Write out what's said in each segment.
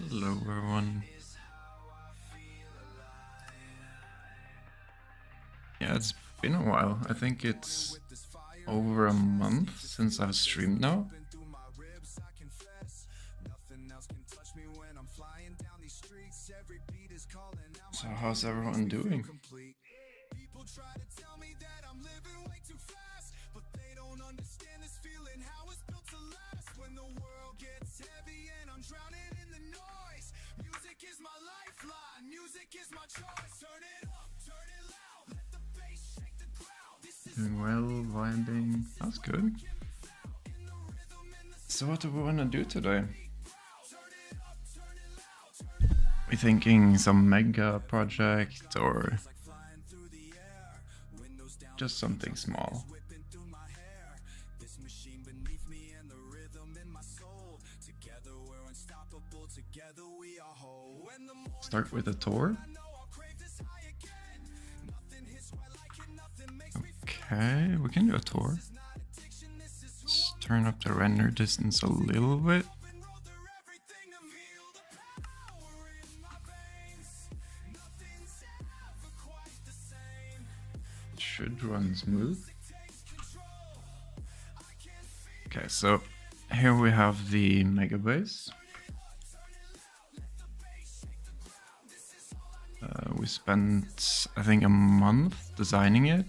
Hello everyone. Yeah, it's been a while. I think it's over a month since I've streamed now. So how's everyone doing? Doing well, vibing. That's good. So what do we want to do today? We thinking some mega project or just something small? Start with a tour? Okay, we can do a tour. Let's turn up the render distance a little bit. It should run smooth. Okay, so here we have the Megabase. We spent, I think, a month designing it.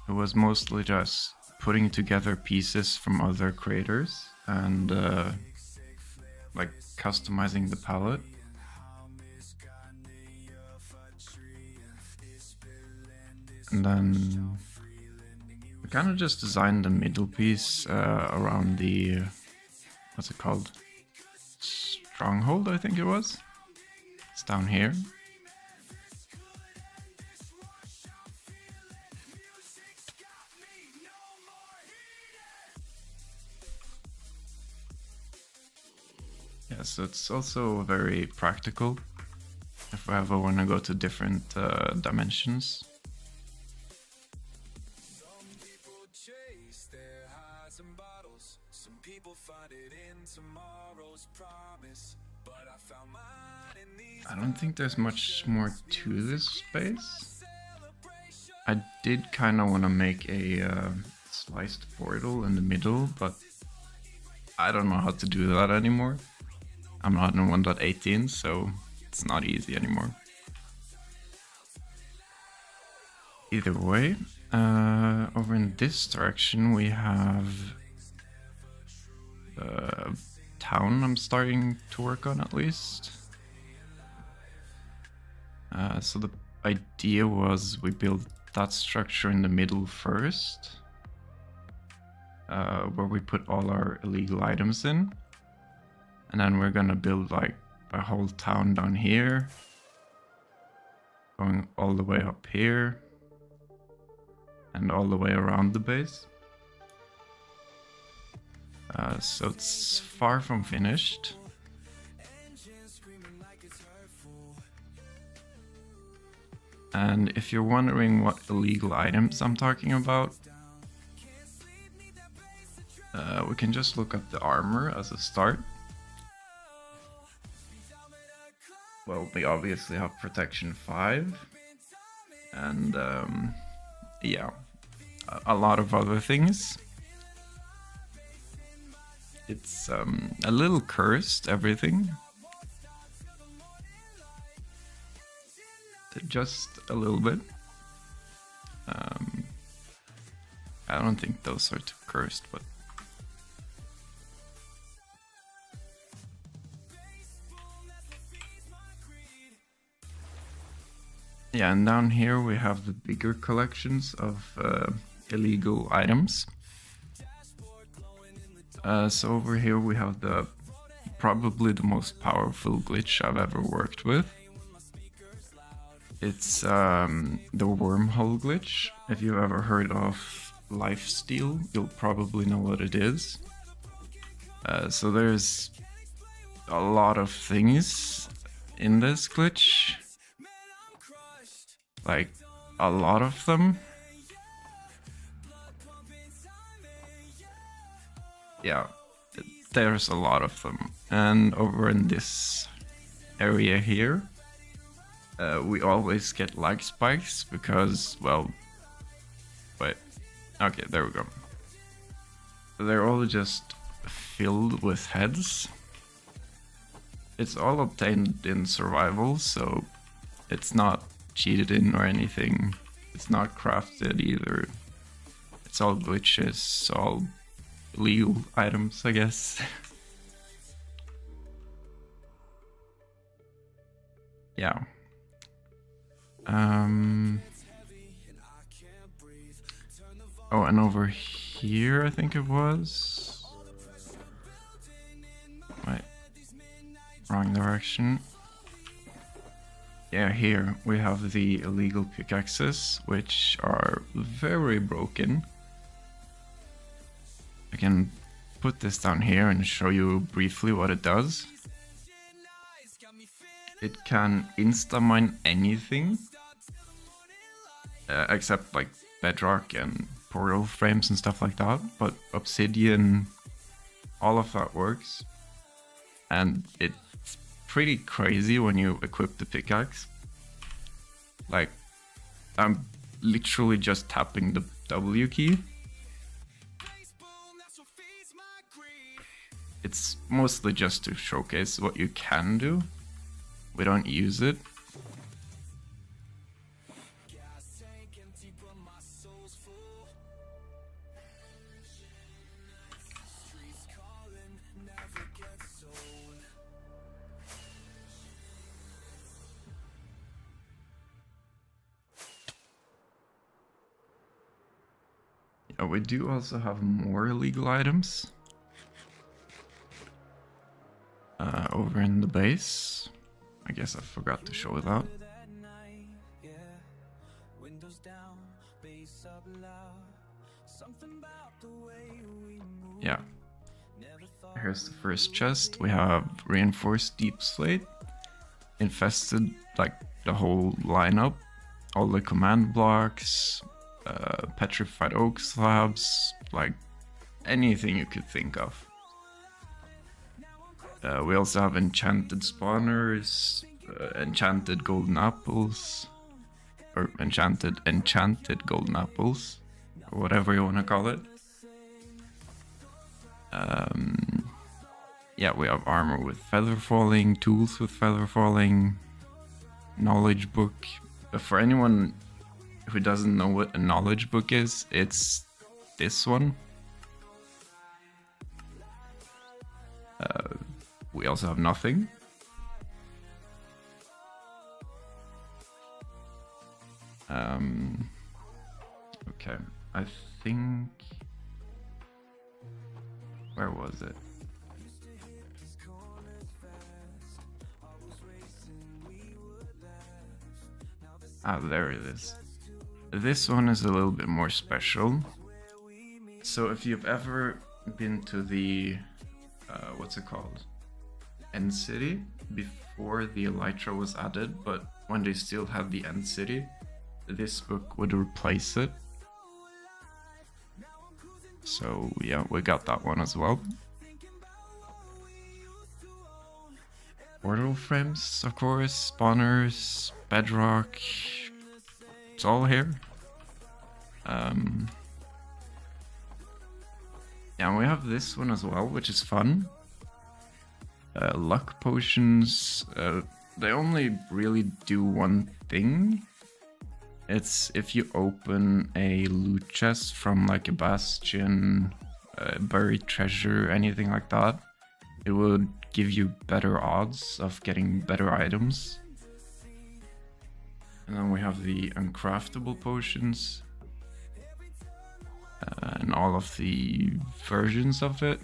It was mostly just putting together pieces from other creators and like customizing the palette. And then we kind of just designed the middle piece around the, what's it called? Stronghold, I think it was. It's down here. Yeah, so it's also very practical if we ever want to go to different dimensions. I don't think there's much more to this space. I did kind of want to make a sliced portal in the middle, but I don't know how to do that anymore. I'm not in 1.18, so it's not easy anymore. Either way, over in this direction we have the town I'm starting to work on, at least. So the idea was we build that structure in the middle first, where we put all our illegal items in. And then we're gonna build like a whole town down here, going all the way up here, and all the way around the base. So it's far from finished. And if you're wondering what illegal items I'm talking about, we can just look at the armor as a start. Well, we obviously have protection 5, and yeah, a lot of other things. It's a little cursed, everything. Just a little bit. I don't think those are too cursed, but yeah, and down here we have the bigger collections of illegal items. So over here we have probably the most powerful glitch I've ever worked with. It's the wormhole glitch. If you've ever heard of lifesteal, you'll probably know what it is. So there's a lot of things in this glitch. Like, a lot of them. yeah, there's a lot of them. And over in this area here, we always get lag spikes because, well, wait, okay, there we go. They're all just filled with heads. It's all obtained in survival, so it's not cheated in or anything. It's not crafted either. It's all glitches, all legal items, I guess. Yeah. Oh, and over here, I think it was. Wait. Wrong direction. Yeah, here we have the illegal pickaxes, which are very broken. I can put this down here and show you briefly what it does. It can insta-mine anything, except like bedrock and portal frames and stuff like that, but obsidian, all of that works. And it's pretty crazy when you equip the pickaxe. Like, I'm literally just tapping the W key. It's mostly just to showcase what you can do. We don't use it. Yeah, we do also have more illegal items over in the base. I guess I forgot to show that. Yeah. Here's the first chest. We have reinforced deep slate. Infested like the whole lineup. All the command blocks. Petrified oak slabs. Like anything you could think of. We also have enchanted spawners, enchanted golden apples, or enchanted golden apples, or whatever you want to call it. Yeah, we have armor with feather falling, tools with feather falling, knowledge book. For anyone who doesn't know what a knowledge book is, it's this one. We also have nothing. Okay, I think... Where was it? Ah, there it is. This one is a little bit more special. So if you've ever been to the... what's it called? End City before the Elytra was added, but when they still had the End City, this book would replace it. So yeah, we got that one as well. Portal frames, of course, spawners, bedrock, it's all here. Yeah, and we have this one as well, which is fun. Luck potions, they only really do one thing. It's if you open a loot chest from like a bastion, buried treasure, anything like that, it would give you better odds of getting better items. And then we have the uncraftable potions, and all of the versions of it.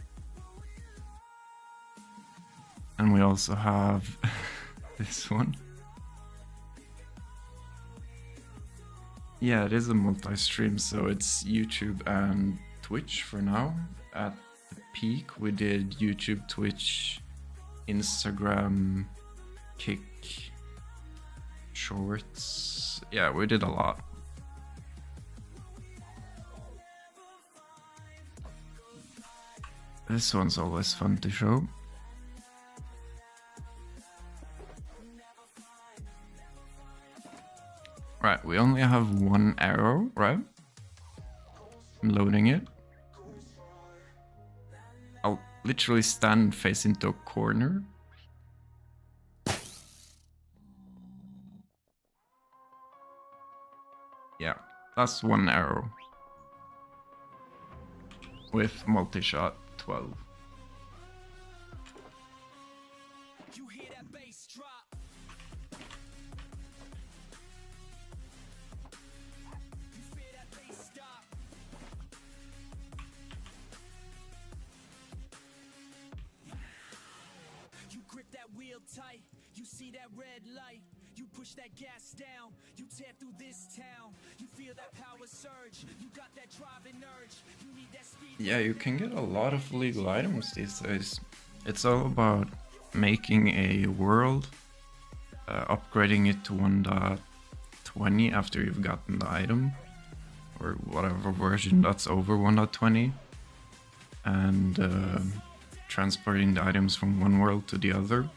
And we also have this one. Yeah, it is a multi-stream, so it's YouTube and Twitch for now. At the peak, we did YouTube, Twitch, Instagram, Kick, Shorts. Yeah, we did a lot. This one's always fun to show. Right, we only have one arrow, right? I'm loading it. I'll literally stand face into a corner. Yeah, that's one arrow. With multi-shot 12. You hear that bass drop? You feel that bass stop? You grip that wheel tight, you see that red light, you push that gas down, you tear through this town, you feel that power surge, you got that driving urge, you need that speed. Yeah, you can get a lot of illegal items these days. It's all about making a world, upgrading it to 1.20 after you've gotten the item, or whatever version that's over 1.20, and transporting the items from one world to the other.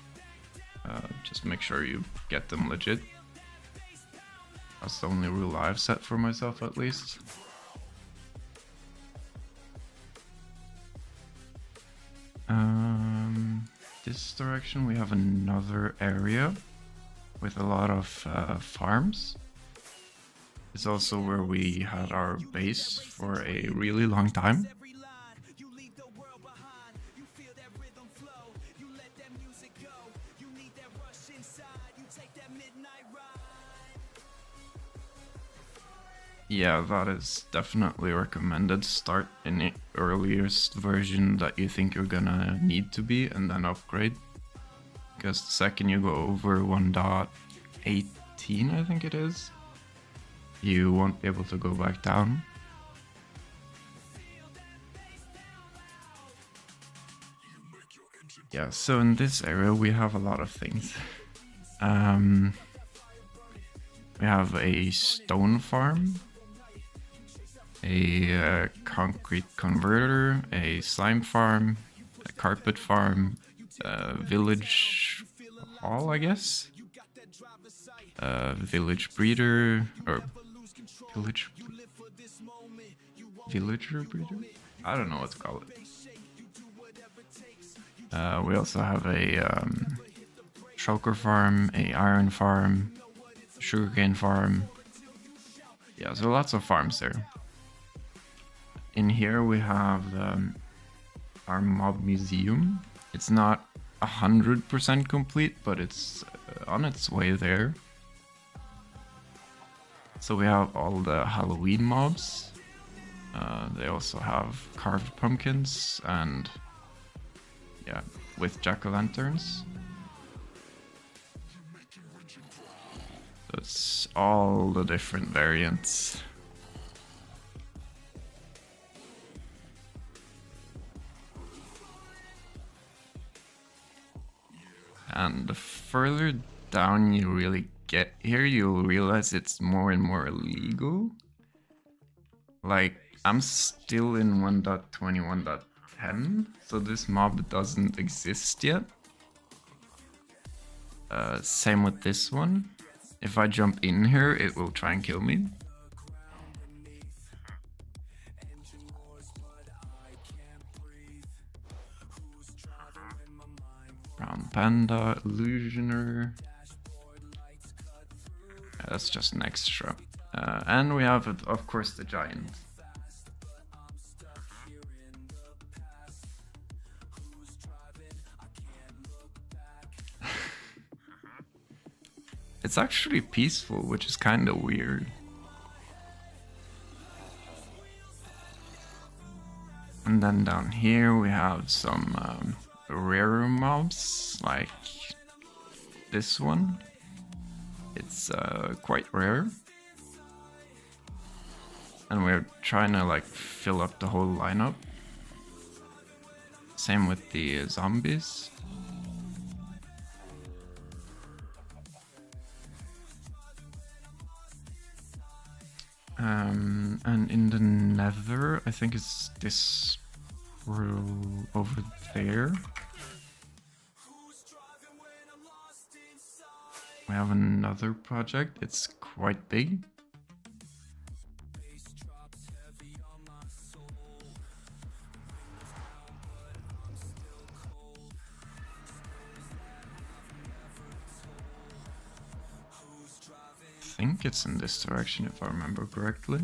Just make sure you get them legit. That's the only rule I've set for myself, at least. This direction we have another area with a lot of farms. It's also where we had our base for a really long time. Yeah, that is definitely recommended. Start in the earliest version that you think you're gonna need to be and then upgrade. Because the second you go over 1.18, I think it is, you won't be able to go back down. Yeah, so in this area we have a lot of things. We have a stone farm, a concrete converter, a slime farm, a carpet farm, a village hall, I guess, a village breeder, or villager breeder? I don't know what to call it. We also have a shulker farm, a iron farm, sugarcane farm. Yeah, so lots of farms there. In here we have our mob museum. It's not 100% complete, but it's on its way there. So we have all the Halloween mobs. They also have carved pumpkins and, yeah, with jack-o'-lanterns. So it's all the different variants. And the further down you really get here, you'll realize it's more and more illegal. Like, I'm still in 1.21.10, so this mob doesn't exist yet. Same with this one. If I jump in here, it will try and kill me. Brown Panda, Illusioner. That's just an extra. And we have, of course, the Giant. It's actually peaceful, which is kind of weird. And then down here we have some rarer mobs, like this one. It's quite rare. And we're trying to like fill up the whole lineup. Same with the zombies. And in the nether, I think it's this portal over there. We have another project, it's quite big. I think it's in this direction if I remember correctly.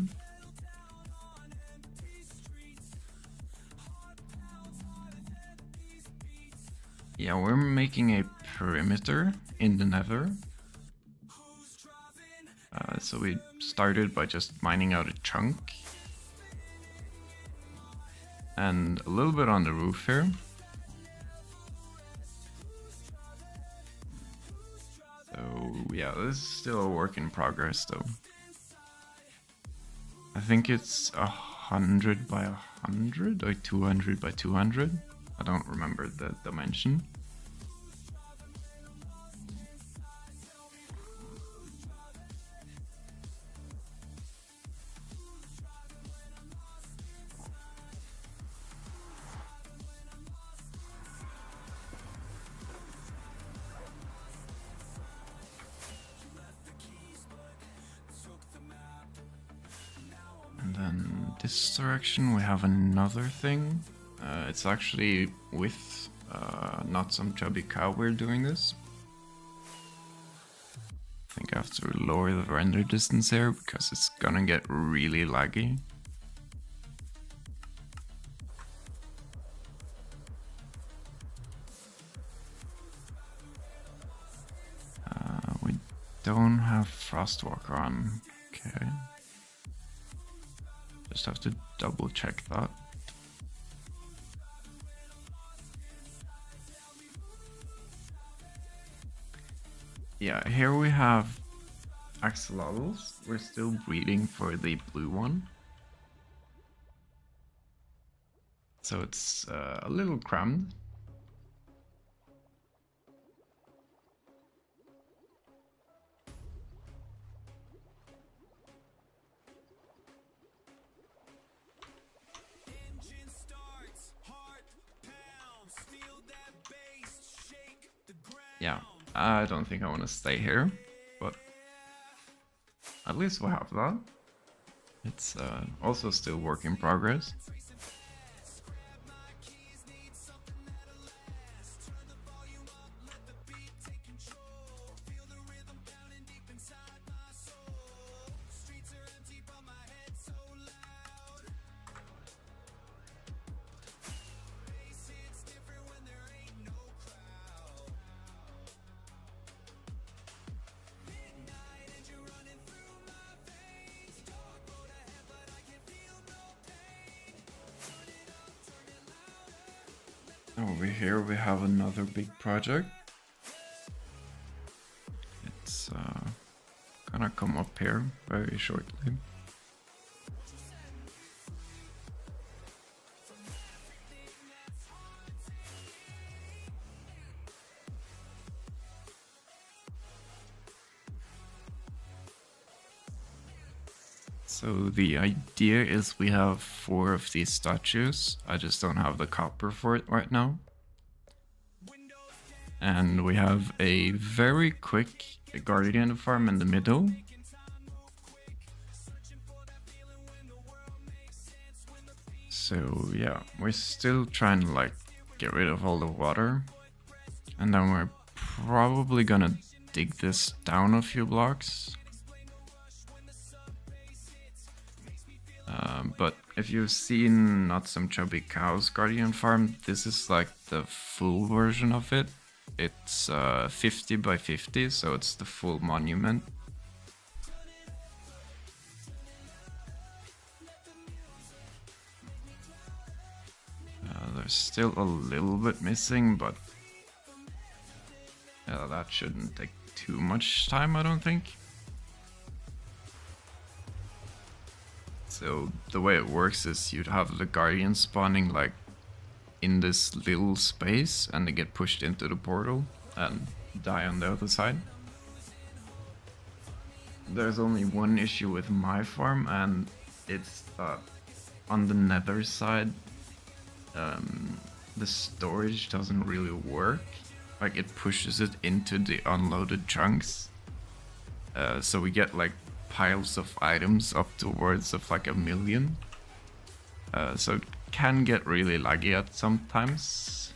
Yeah, we're making a perimeter in the nether. So we started by just mining out a chunk. And a little bit on the roof here. So yeah, this is still a work in progress though. I think it's 100 by 100 or 200 by 200. I don't remember the dimension. And then this direction we have another thing. It's actually with Not Some Chubby Cow we're doing this. I think I have to lower the render distance here because it's gonna get really laggy. We don't have Frostwalker on. Okay. Just have to double check that. Yeah, here we have axolotls. We're still breeding for the blue one. So it's a little crammed. Yeah, I don't think I want to stay here, but at least we'll have that. It's also still work in progress. Over here we have another big project. It's gonna come up here very shortly. So the idea is we have 4 of these statues. I just don't have the copper for it right now. And we have a very quick guardian farm in the middle. So yeah, we're still trying to like get rid of all the water. And then we're probably gonna dig this down a few blocks. But if you've seen Not Some Chubby Cow's Guardian Farm, this is like the full version of it. It's 50 by 50, so it's the full monument. There's still a little bit missing, but that shouldn't take too much time, I don't think. So the way it works is you'd have the guardians spawning like in this little space and they get pushed into the portal and die on the other side. There's only one issue with my farm, and it's on the nether side the storage doesn't really work. Like it pushes it into the unloaded chunks. So we get like piles of items up towards of like 1 million. So it can get really laggy at sometimes.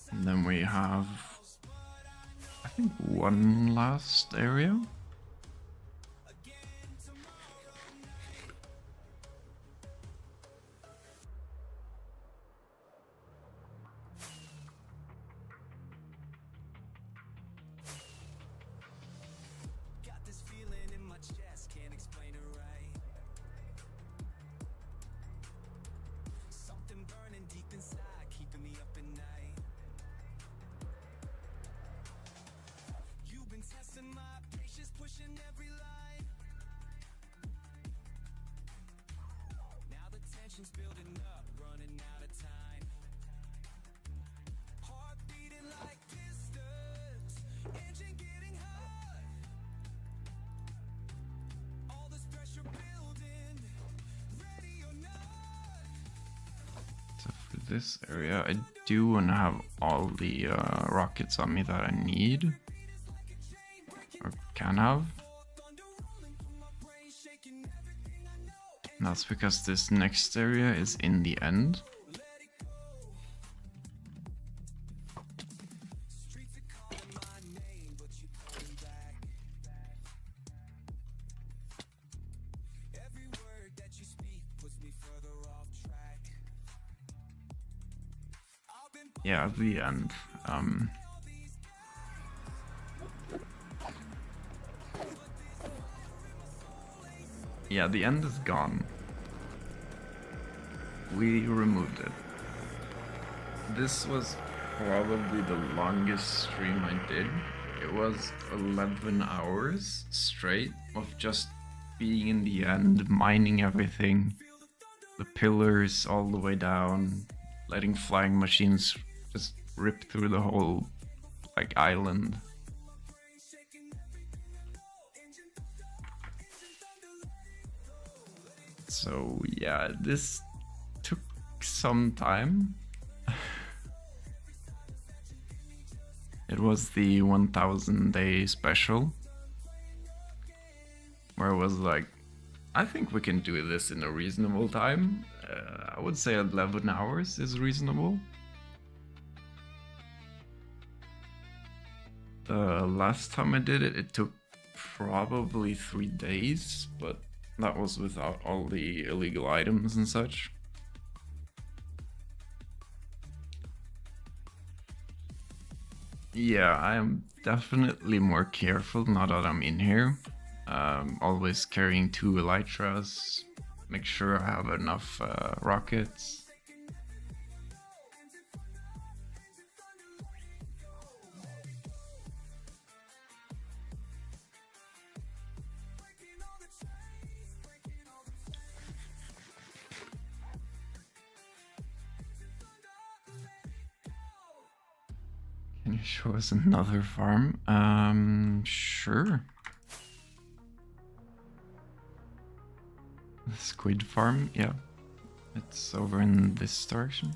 And then we have, I think, one last area. So for this area, I do want to have all the rockets on me that I need, or can have. And that's because this next area is in the end. Yeah, the end. Yeah, the end is gone. We removed it. This was probably the longest stream I did. It was 11 hours straight of just being in the end, mining everything, the pillars all the way down, letting flying machines just rip through the whole like island. So yeah, this took some time. It was the 1000 day special, where it was like, I think we can do this in a reasonable time. I would say 11 hours is reasonable. The last time I did it, it took probably 3 days, but that was without all the illegal items and such. Yeah, I am definitely more careful now that I'm in here. Always carrying 2 elytras, make sure I have enough rockets. Can you show us another farm? Sure. The squid farm, yeah. It's over in this direction.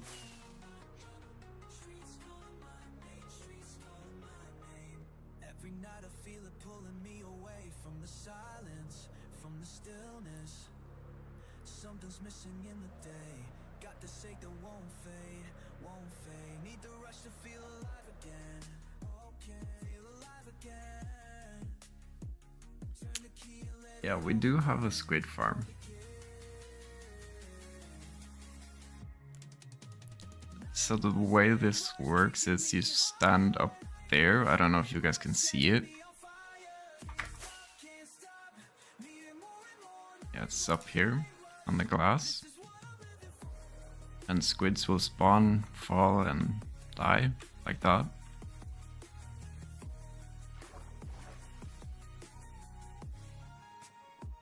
Every night I feel it pulling me away from the silence, from the stillness. Something's missing in the day. Got this ache that won't fade, won't fade. Need the rush to feel alive again. Okay, feel alive again. Turn the key and let yeah, we do have a squid farm. So the way this works is you stand up there. I don't know if you guys can see it. Yeah, it's up here on the glass. And squids will spawn, fall, and die, like that.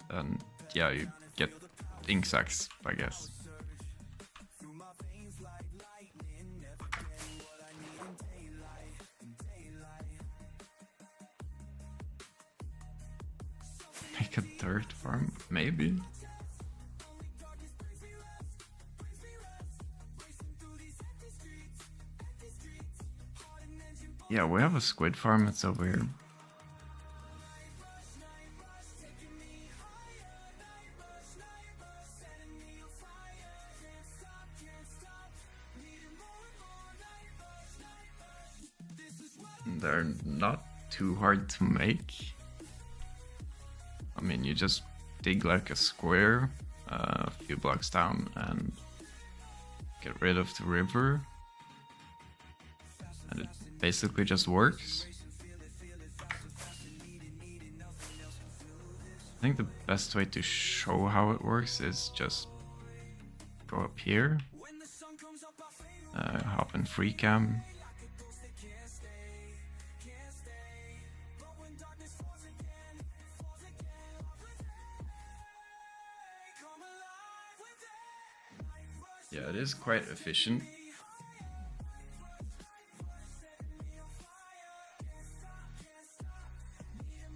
And yeah, you get ink sacs, I guess. make a dirt farm? Maybe. Yeah, we have a squid farm, it's over here. They're not too hard to make. I mean, you just dig like a square a few blocks down and get rid of the river. And it basically just works. I think the best way to show how it works is just go up here, hop in free cam. Yeah, it is quite efficient.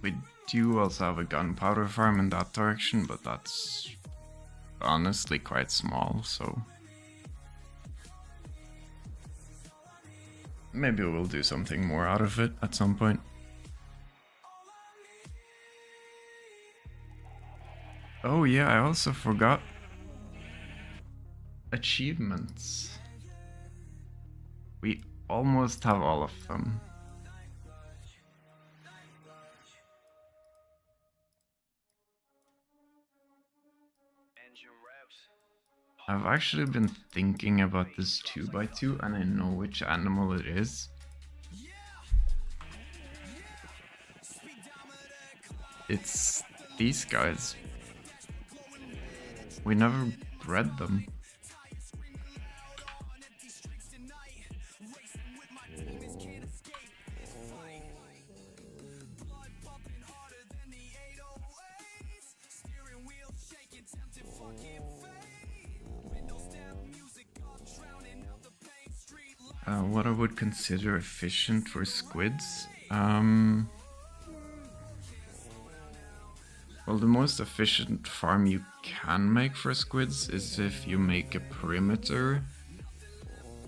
We do also have a gunpowder farm in that direction, but that's honestly quite small, so maybe we'll do something more out of it at some point. Oh yeah, I also forgot achievements. We almost have all of them. I've actually been thinking about this 2x2 and I know which animal it is. It's these guys. We never bred them. What I would consider efficient for squids? Well, the most efficient farm you can make for squids is if you make a perimeter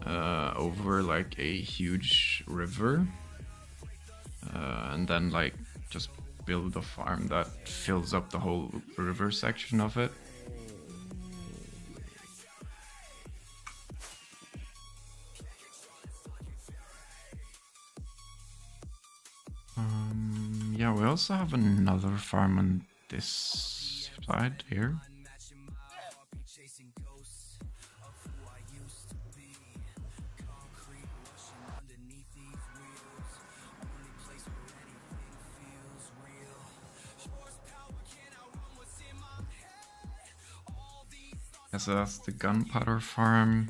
over like a huge river, and then like just build a farm that fills up the whole river section of it. Yeah, we also have another farm on this side here. Yeah, so that's the gunpowder farm.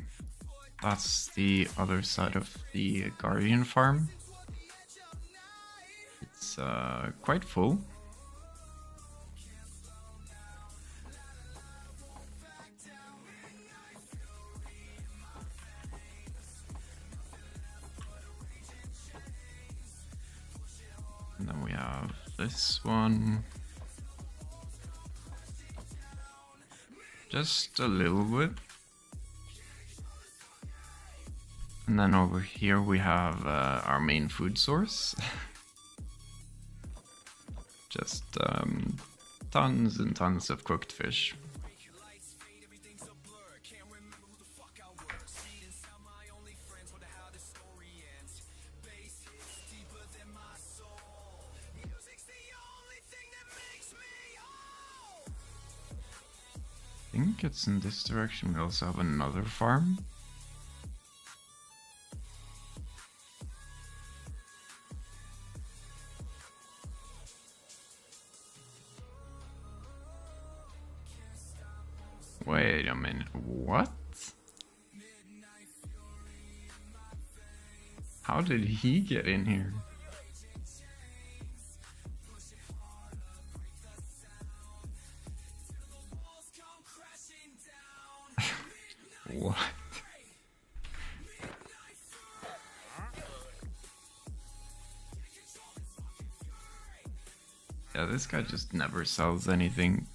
That's the other side of the guardian farm. It's quite full. And then we have this one. Just a little bit. And then over here we have our main food source. Just tons and tons of cooked fish. I think it's in this direction. We also have another farm. Wait a minute, what? How did he get in here? What? Yeah, this guy just never sells anything.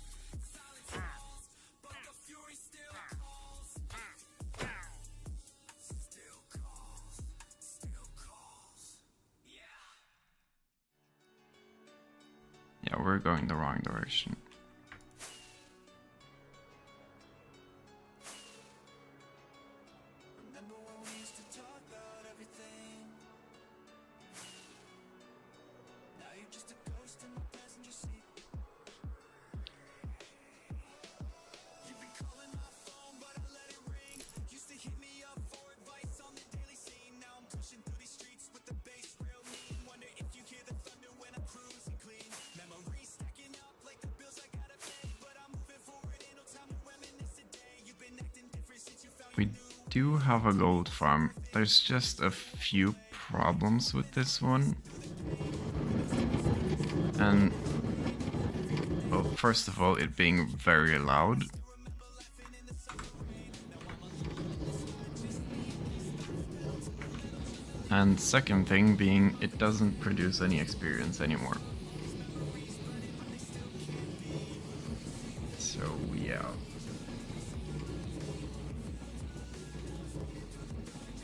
Yeah, we're going the wrong direction. We do have a gold farm. There's just a few problems with this one. And, well, first of all, it being very loud. And second thing being, it doesn't produce any experience anymore. So, yeah.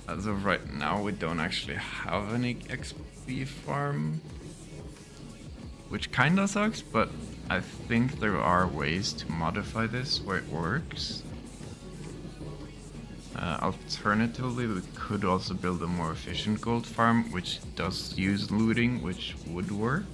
As of right now, we don't actually have any XP farm, which kinda sucks, but I think there are ways to modify this where it works. Alternatively, we could also build a more efficient gold farm, which does use looting, which would work.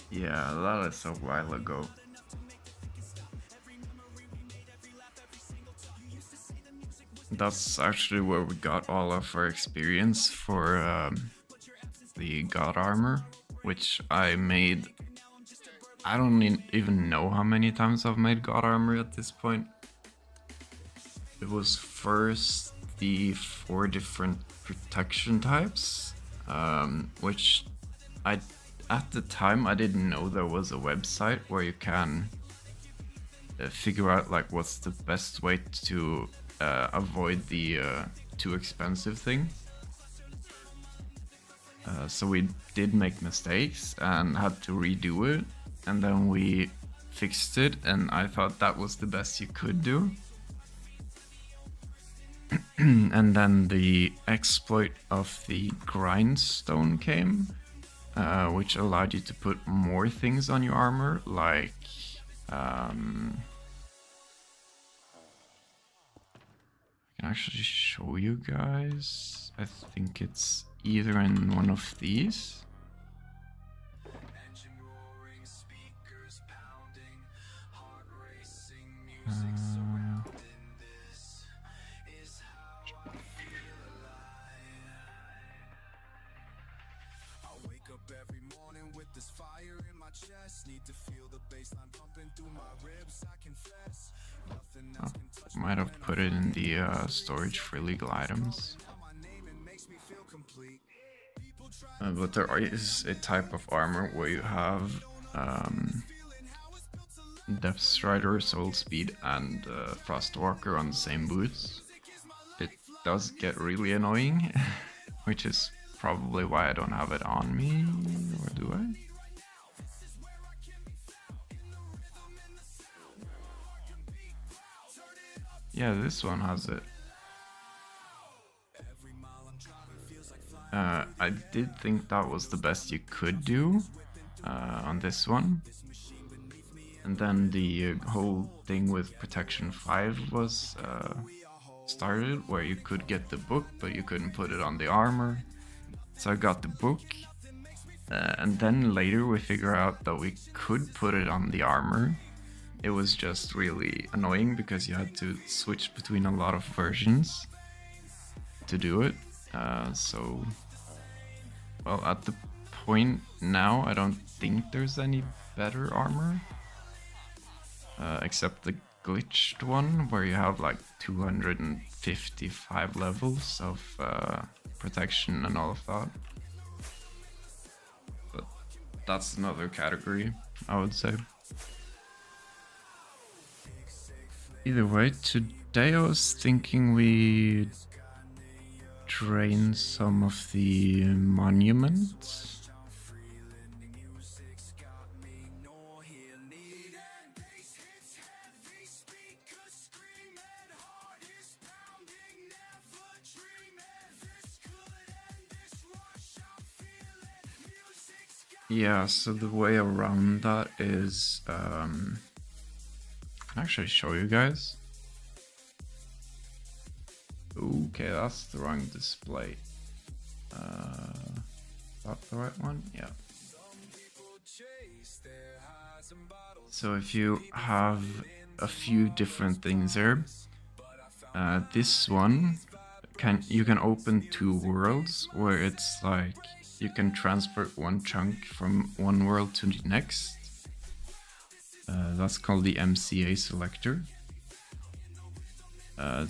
Yeah, that is a while ago. That's actually where we got all of our experience for the god armor, which I made. I don't even know how many times I've made god armor at this point. It was first the 4 different protection types, which at the time I didn't know there was a website where you can figure out like what's the best way to avoid the too expensive thing. So we did make mistakes and had to redo it, and then we fixed it, and I thought that was the best you could do. And then the exploit of the grindstone came, which allowed you to put more things on your armor, like I can actually show you guys. I think it's either in one of these. Might have put it in the storage for illegal items. But there is a type of armor where you have Depth Strider, Soul Speed, and Frostwalker on the same boots. It does get really annoying, which is probably why I don't have it on me, or do I? Yeah, this one has it. I did think that was the best you could do on this one. And then the whole thing with Protection 5 was started, where you could get the book, but you couldn't put it on the armor. So I got the book, and then later we figure out that we could put it on the armor, it was just really annoying because you had to switch between a lot of versions to do it. So, well, at the point now, I don't think there's any better armor. Except the glitched one, where you have like 255 levels of protection and all of that. But that's another category, I would say. Either way, today I was thinking we drain some of the monuments. Yeah, so the way around that is, I can actually show you guys. Okay, that's the wrong display. Is that the right one? Yeah. So if you have a few different things there, this one you can open two worlds where it's like you can transport one chunk from one world to the next. That's called the MCA selector.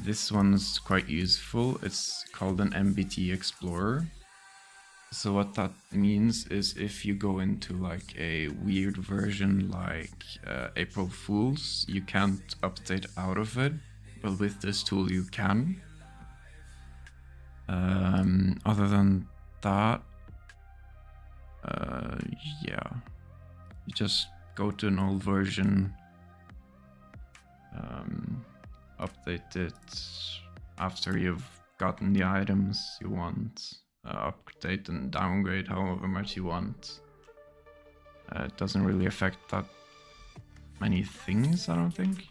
This one's quite useful. It's called an MBT Explorer. So what that means is if you go into like a weird version like April Fools, you can't update out of it, but with this tool you can. Other than that, yeah, you just go to an old version, update it after you've gotten the items you want, update and downgrade however much you want. It doesn't really affect that many things, I don't think.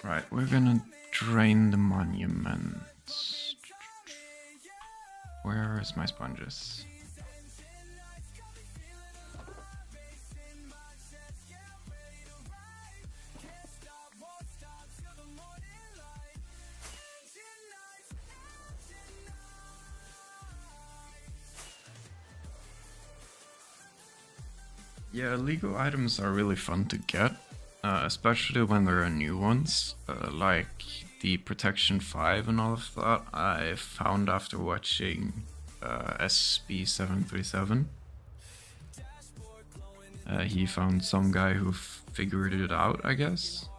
Right, we're gonna drain the monuments. Where is my sponges? Yeah, illegal items are really fun to get, especially when there are new ones, like the Protection 5 and all of that. I found after watching SB737. He found some guy who figured it out, I guess,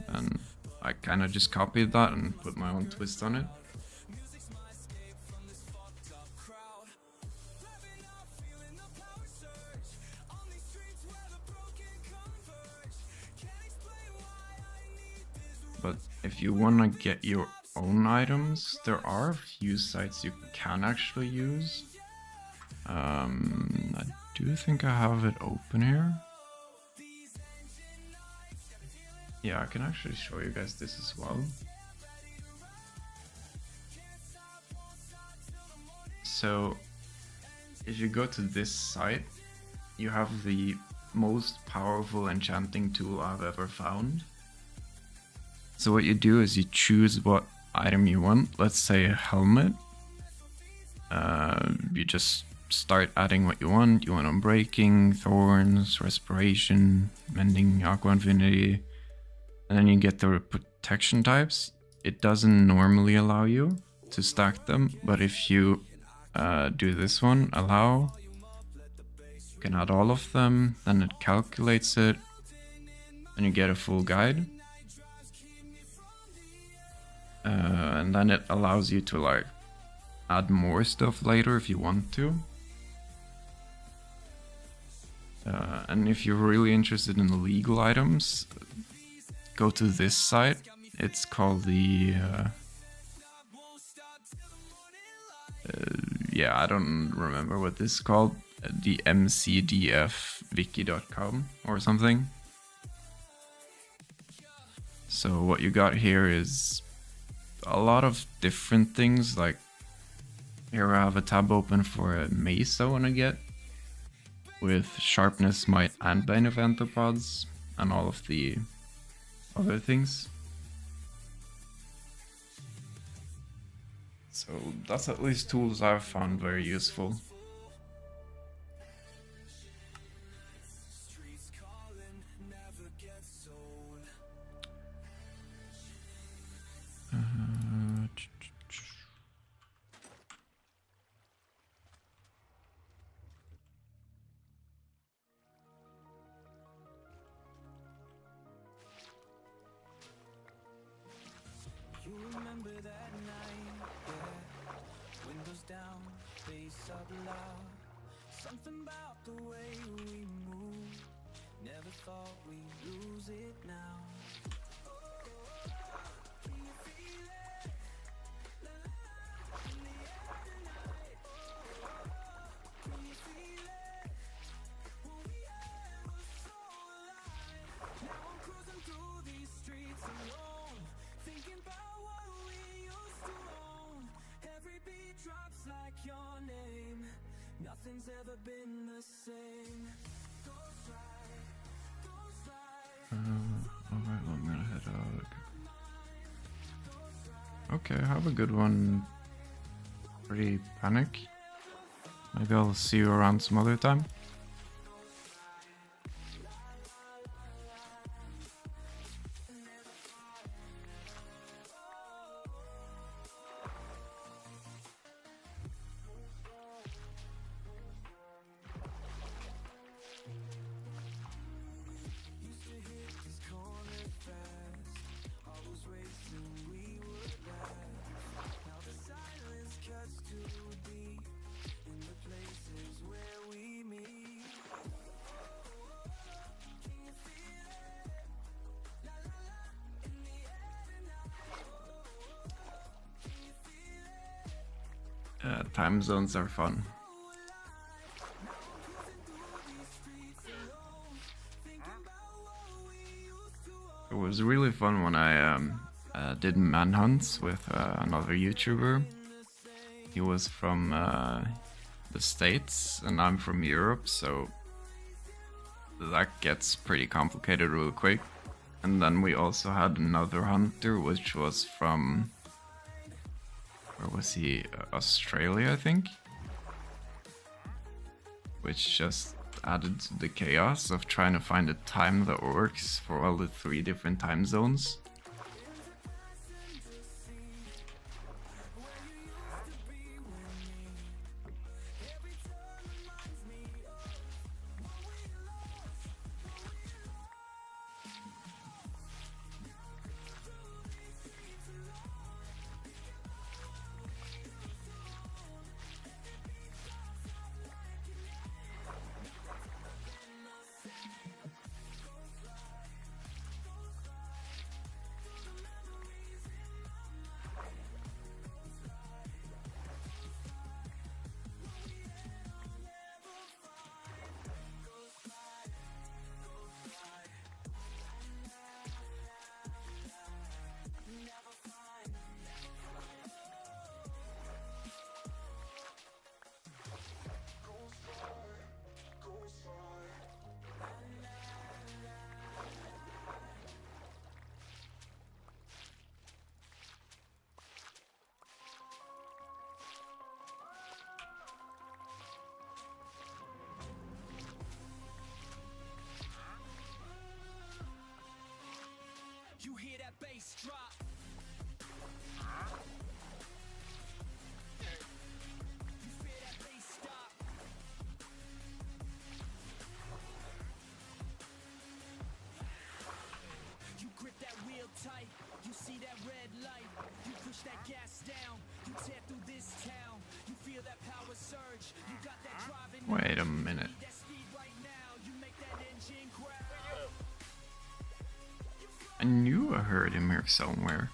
and I kind of just copied that and put my own twist on it. But if you want to get your own items, there are a few sites you can actually use. I do think I have it open here. Yeah, I can actually show you guys this as well. So if you go to this site, you have the most powerful enchanting tool I've ever found. So what you do is you choose what item you want. Let's say a helmet. You just start adding what you want. You want Unbreaking, Thorns, Respiration, Mending, Aqua Infinity. And then you get the protection types. It doesn't normally allow you to stack them, but if you do this one, allow, you can add all of them, then it calculates it, and you get a full guide. And then it allows you to like add more stuff later if you want to. And if you're really interested in the legal items, go to this site. It's called the yeah, I don't remember what this is called. the mcdfwiki.com or something. So what you got here is a lot of different things. Like here I have a tab open for a mace I want to get with sharpness, might, and bane of anthropods, and all of the other things. So that's at least tools I've found very useful. Something about the way we move. Never thought we'd lose it now. Can you feel it? La la la, in the air tonight. Can you feel it? What we had was so alive. Now I'm cruising through these streets alone, thinking about what we used to own. Every beat drops like your name. Nothing's ever been the same. Goes right, goes right. Alright, well, I'm gonna head out. Okay, have a good one. Pretty panic. Maybe I'll see you around some other time. Time zones are fun. It was really fun when I did manhunts with another YouTuber. He was from the States and I'm from Europe, so that gets pretty complicated real quick. And then we also had another hunter, which was from... where was he? Australia, I think? Which just added to the chaos of trying to find a time that works for all the 3 different time zones. You hear that bass drop? You feel that bass stop? You grip that wheel tight. You see that red light. You push that gas down. You tear through this town. You feel that power surge. You got that driving. Wait a minute. That speed right now. You make that engine growl. I knew I heard him here somewhere.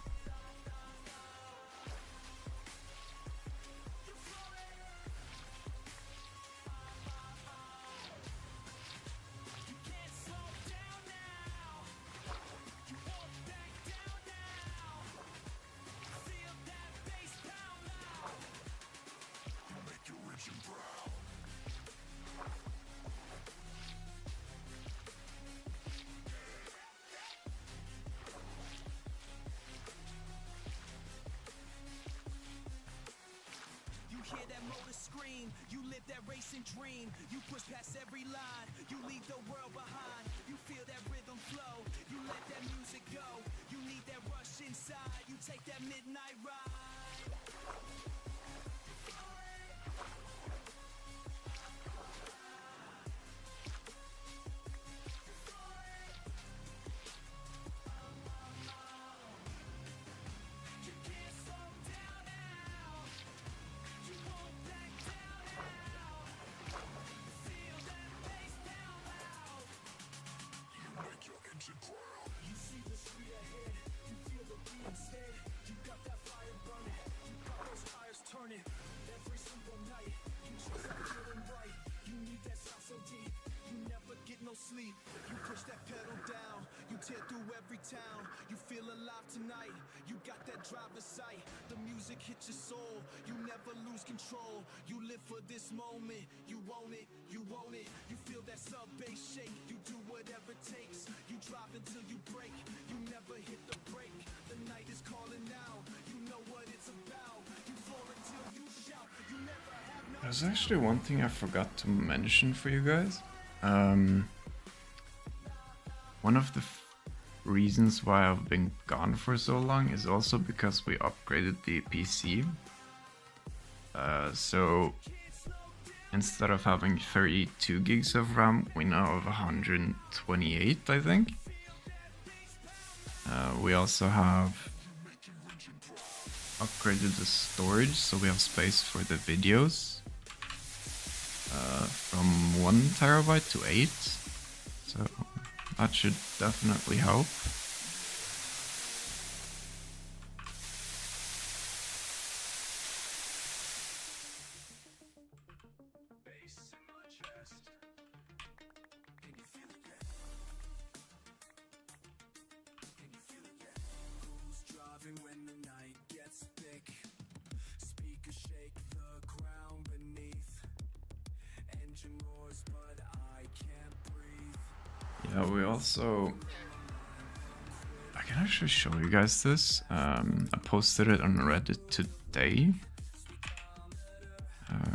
game. You live that racing dream. You push past every line. You leave the world behind. You feel that rhythm flow. You let that music go. You need that rush inside. You take that midnight ride. You can't slow down now. You won't back down now. Feel that bass down loud. You make your engine growl. You see the street ahead. You feel the beat instead. You got that fire burning. You got those tires turning. Every single night. You just are feeling right. You need that sound so deep. You never get no sleep. You push that pedal down. You tear through every town. You feel alive tonight. You got that driver's sight. The music hits your soul. You never lose control. You live for this moment. You own it. You own it. You feel that sub bass shake. You do whatever it takes. You drive until you break. You never hit the brake. The night is calling out. You know what it's about. You fall until you shout. You never have no. There's actually one thing I forgot to mention for you guys. One of the reasons why I've been gone for so long is also because we upgraded the PC. So instead of having 32 gigs of RAM, we now have 128, I think. We also have upgraded the storage, so we have space for the videos from 1 terabyte to 8. So that should definitely help. When the night gets thick, speakers shake the ground beneath. Engine roars, but I can't breathe. Yeah, we also... I can actually show you guys this. I posted it on Reddit today.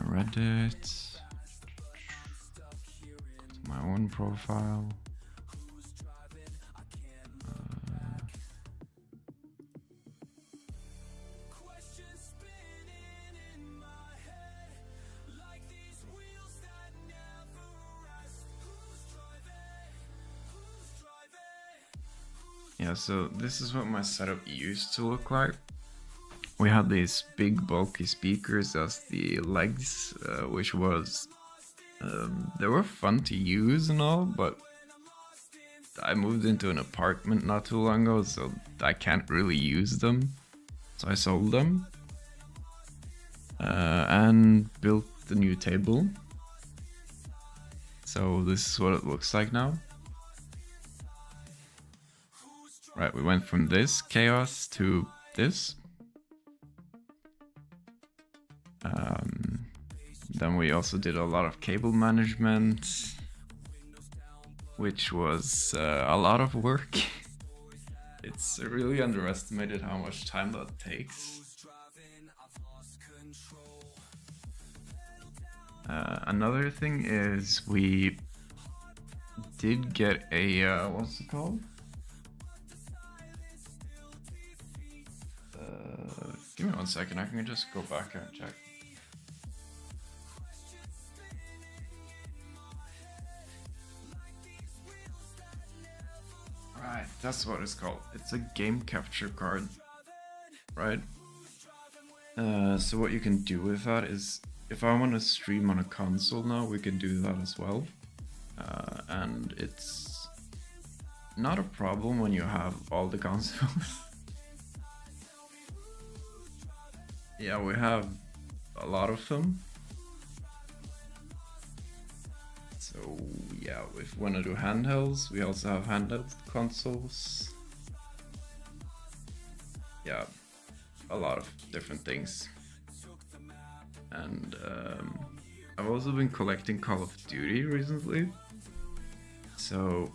Reddit... my own profile. Questions spinning in my head, like these wheels that never rest. Who's driving? Who's driving? Yeah, so this is what my setup used to look like. We had these big bulky speakers as the legs, which was... they were fun to use and all, but I moved into an apartment not too long ago, so I can't really use them. So I sold them and built the new table. So this is what it looks like now. Right, we went from this chaos to this. Then we also did a lot of cable management, which was a lot of work. It's really underestimated how much time that takes. Another thing is we did get a, what's it called? Give me 1 second, I can just go back and check. Right, that's what it's called. It's a game capture card, right? So what you can do with that is, if I want to stream on a console now, we can do that as well. And it's not a problem when you have all the consoles. Yeah, we have a lot of them. So yeah, if we want to do handhelds, we also have handheld consoles. Yeah, a lot of different things. And I've also been collecting Call of Duty recently. So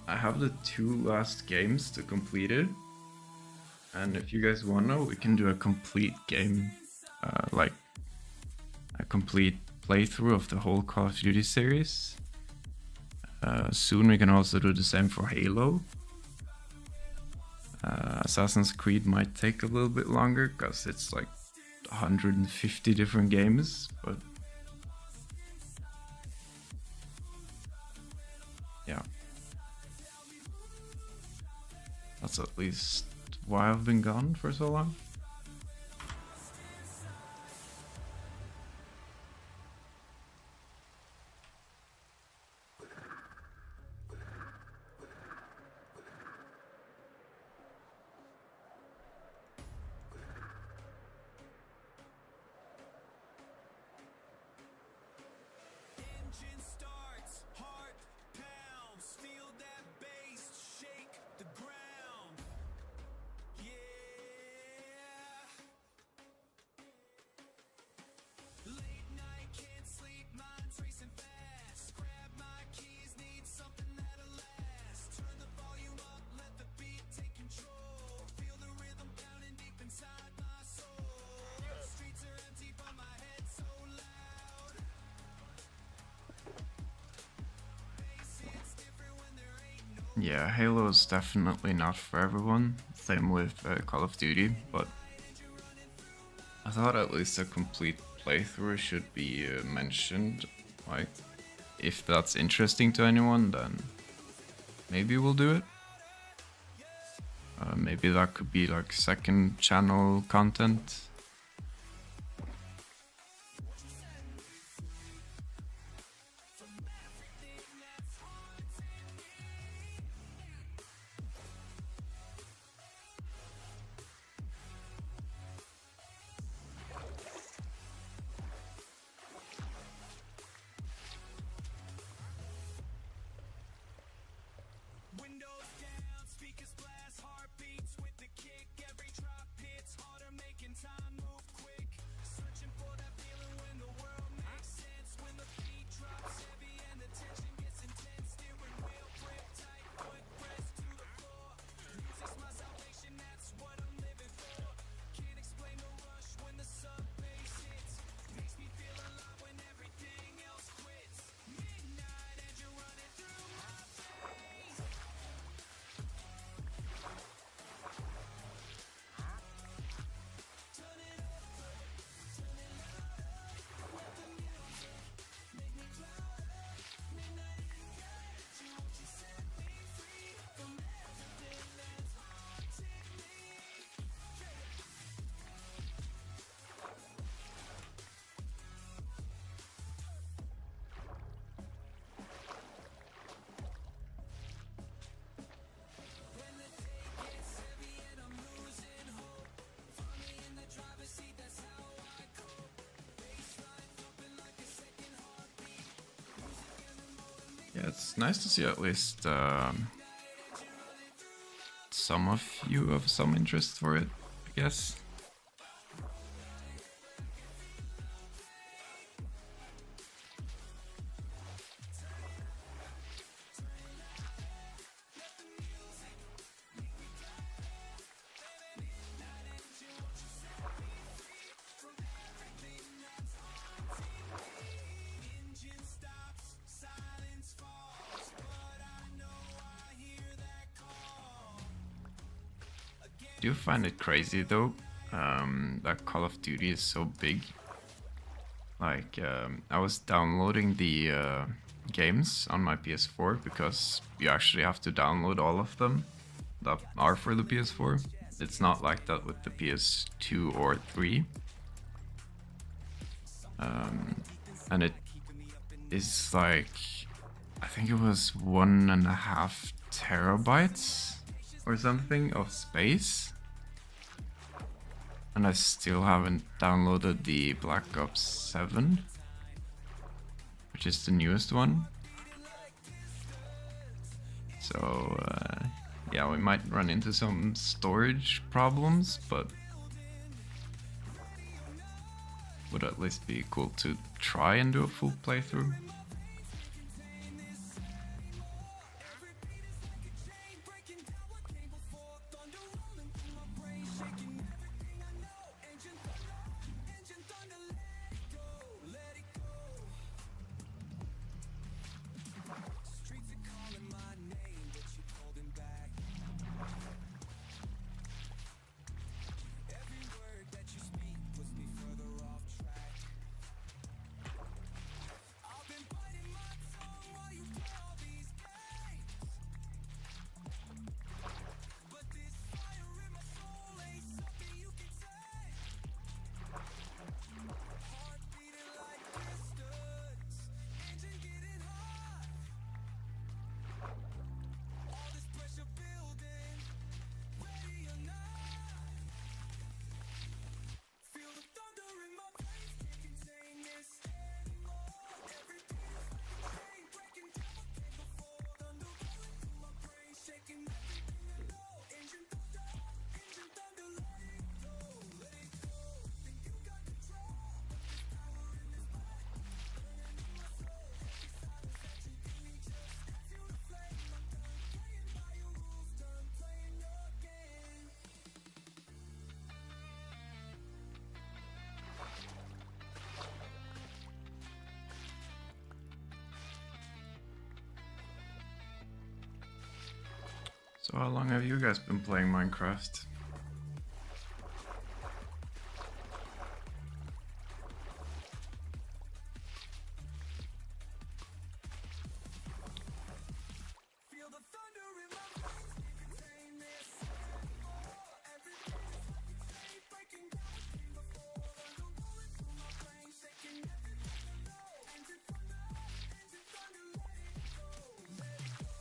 I have the 2 last games to complete it. And if you guys wanna, we can do a complete game, like a complete playthrough of the whole Call of Duty series. Soon we can also do the same for Halo. Assassin's Creed might take a little bit longer because it's like 150 different games, but yeah, that's at least why I've been gone for so long. Engine starts, heart pounds, feel that bass shake the ground. Yeah. Late night, can't sleep, mind's racing fast. Grab my keys, need something that'll last. Turn the volume up, let the beat take control. Feel the rhythm pounding deep inside my soul. The streets are empty, but my head's so loud. Yeah, Halo is definitely not for everyone. Same with Call of Duty, but I thought at least a complete playthrough should be mentioned. Like, if that's interesting to anyone, then maybe we'll do it. Maybe that could be like second channel content. Windows down, speakers blast, heartbeats with the kick. Every drop hits harder, making time move quick. Searching for that feeling when the world makes sense. When the beat drops heavy and the tension gets intense. Steering wheel grip tight, foot press to the floor. Music's my salvation, that's what I'm living for. Can't explain the rush when the sub bass hits. Makes me feel alive when everything else quits. Midnight engine running through my veins. Yeah, it's nice to see at least some of you have some interest for it, I guess. Engine stops, silence falls, but I know I hear that call. Do you find it crazy though, that Call of Duty is so big? Like, I was downloading the games on my PS4 because you actually have to download all of them that are for the PS4. It's not like that with the PS2 or 3. And it is like, I think it was 1.5 terabytes or something of space. And I still haven't downloaded the Black Ops 7, which is the newest one. So yeah, we might run into some storage problems, but would at least be cool to try and do a full playthrough. So how long have you guys been playing Minecraft? Feel the thunder in my veins, can't contain this anymore. Every beat is like a tape, breaking down the pain before. Thunder rolling through my brain, shaking everything I know. Engine thunder, let it go, let it go.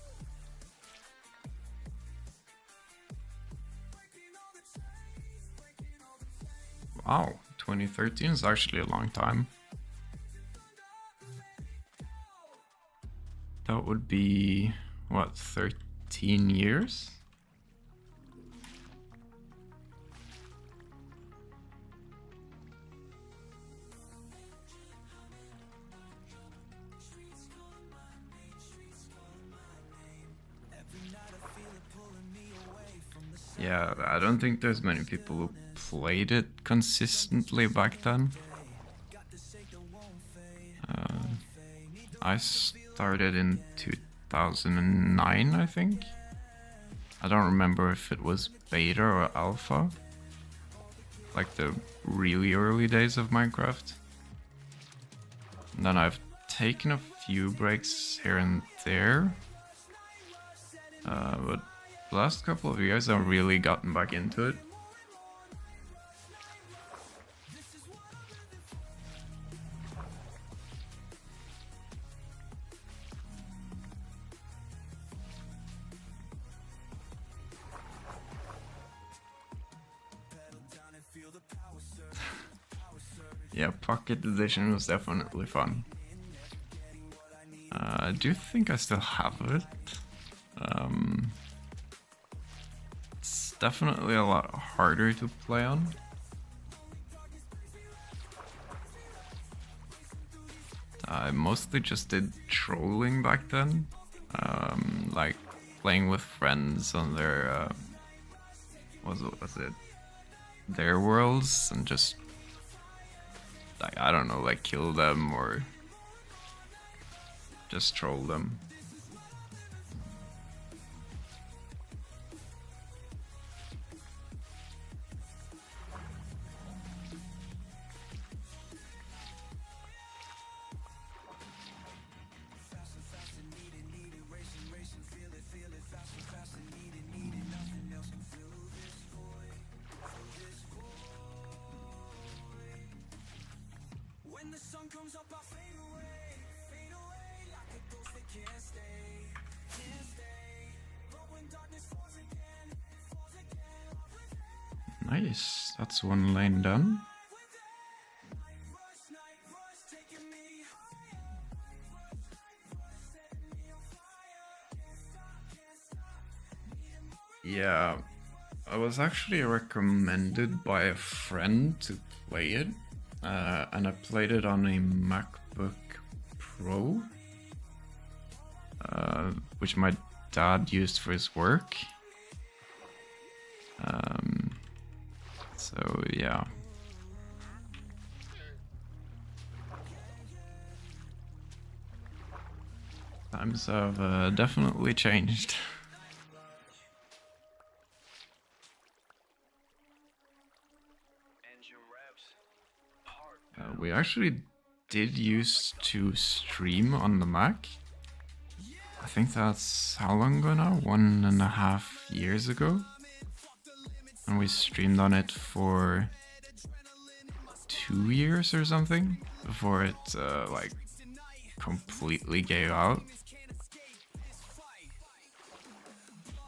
Breaking all the chains, breaking all the chains. Wow, 2013 is actually a long time. That would be, what, 13 years? Streets calling my name, streets calling my name. Every night I feel it pulling me away from the sun. Yeah, I don't think there's many people who played it consistently back then. Got this shake that won't fade. I started in 2009, I think. I don't remember if it was beta or alpha. Like the really early days of Minecraft. And then I've taken a few breaks here and there. But the last couple of years I've really gotten back into it. Yeah, Pocket Edition was definitely fun. I do think I still have it. It's definitely a lot harder to play on. I mostly just did trolling back then. Like playing with friends on their was it their worlds and just like I don't know, like kill them or just troll them. When the sun comes up, I fade away like a ghost that can't stay, can't stay. But when darkness falls again, love within. Nice, that's one lane done. Night rush, taking me higher. Rush, setting me on fire. Can't stop, needing more. Yeah, I was actually recommended by a friend to play it, and I played it on a MacBook Pro, which my dad used for his work. So yeah. Times have definitely changed. We actually did used to stream on the Mac. I think that's how long ago now? 1.5 years ago. And we streamed on it for 2 years or something before it like completely gave out.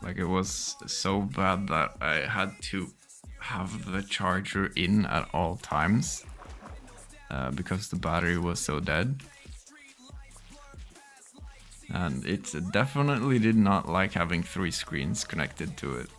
Like it was so bad that I had to have the charger in at all times. Because the battery was so dead. And it definitely did not like having 3 screens connected to it.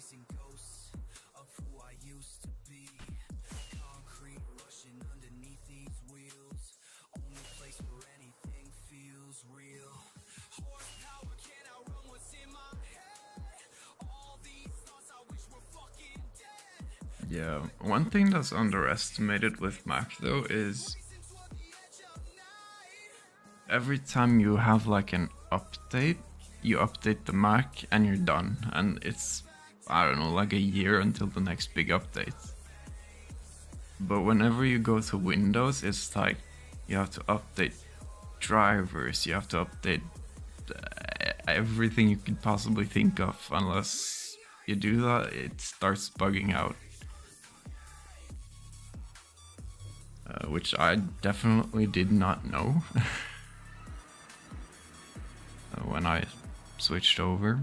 chasing ghosts of who I used to be. Concrete rushing underneath these wheels. Only place where anything feels real. Horsepower can't outrun what's in my head. All these thoughts I wish were fucking dead. Yeah, one thing that's underestimated with Mac though is every time you have like an update, you update the Mac and you're done. And it's, I don't know, like a year until the next big update. But whenever you go to Windows, it's like you have to update drivers, you have to update everything you could possibly think of. Unless you do that, it starts bugging out. Which I definitely did not know when I switched over.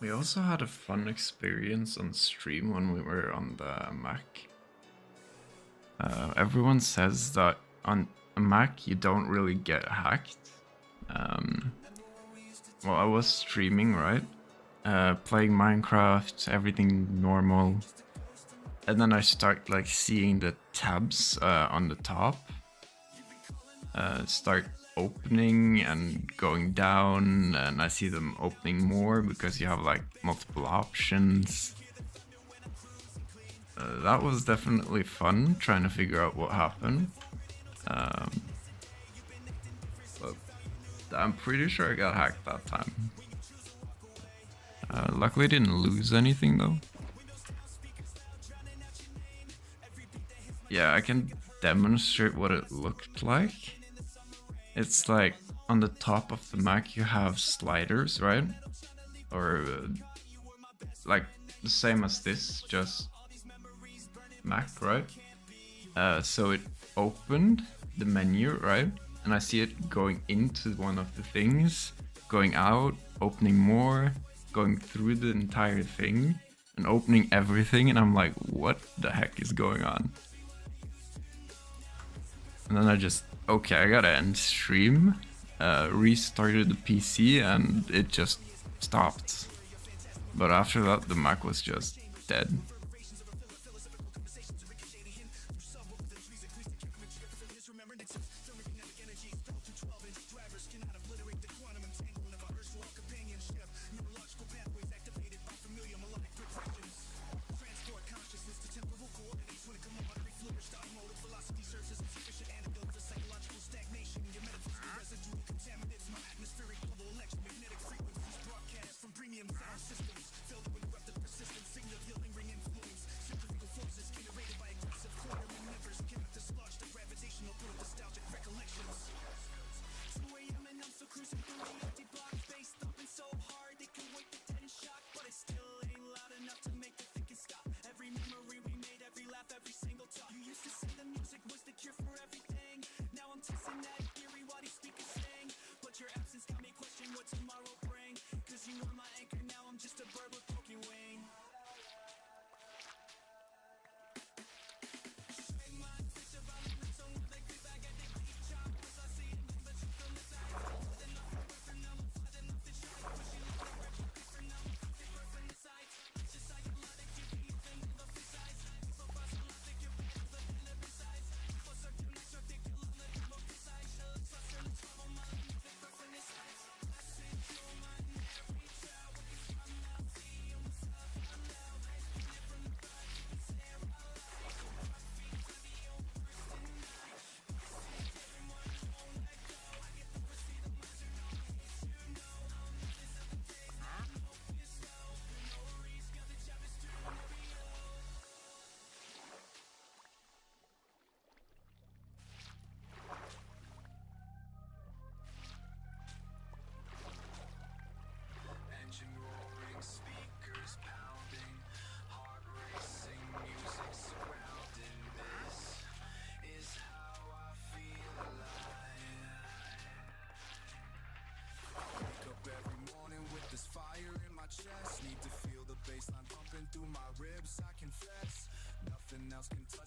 We also had a fun experience on stream when we were on the Mac. Everyone says that on a Mac you don't really get hacked. Well, I was streaming, right? Playing Minecraft, everything normal. And then I start like seeing the tabs on the top start opening and going down, and I see them opening more because you have like multiple options. That was definitely fun, trying to figure out what happened. But I'm pretty sure I got hacked that time. Luckily didn't lose anything though. Yeah, I can demonstrate what it looked like. It's like on the top of the Mac you have sliders, right? Or like the same as this, just Mac, right? So it opened the menu, right? And I see it going into one of the things, going out, opening more, going through the entire thing, and opening everything, and I'm like, what the heck is going on? And then I just, okay, I gotta end stream, restarted the PC, and it just stopped. But after that, the Mac was just dead.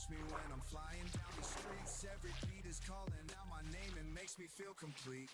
Watch me when I'm flying down the streets. Every beat is calling out my name and makes me feel complete.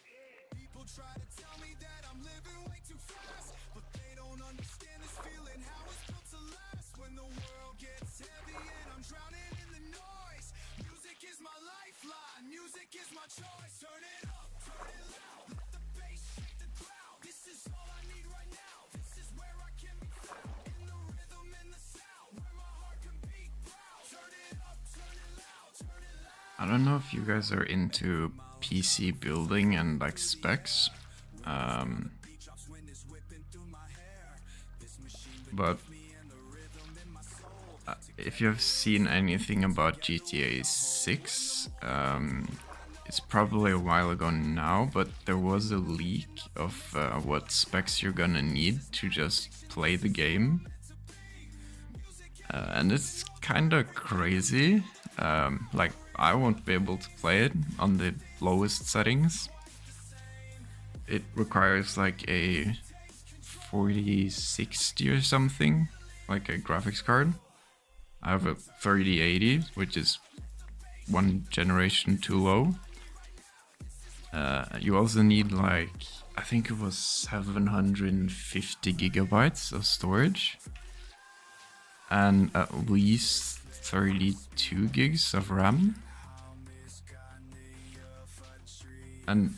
People try to tell me that I'm living way too fast, but they don't understand this feeling, how it's built to last. When the world gets heavy and I'm drowning in the noise, music is my lifeline, music is my choice. Turn it up, turn it loud, let the bass shake the ground. This is all I need right now, this is where I can be found. In the rhythm and the sound, where my heart can beat proud. Turn it up, turn it loud, turn it loud. I don't know if you guys are into PC building and like specs, but if you've seen anything about GTA 6, it's probably a while ago now, but there was a leak of what specs you're gonna need to just play the game. And it's kinda crazy. Like, I won't be able to play it on the lowest settings. It requires like a 4060 or something, like a graphics card. I have a 3080, which is one generation too low. You also need like, I think it was 750 gigabytes of storage and at least 32 gigs of RAM. And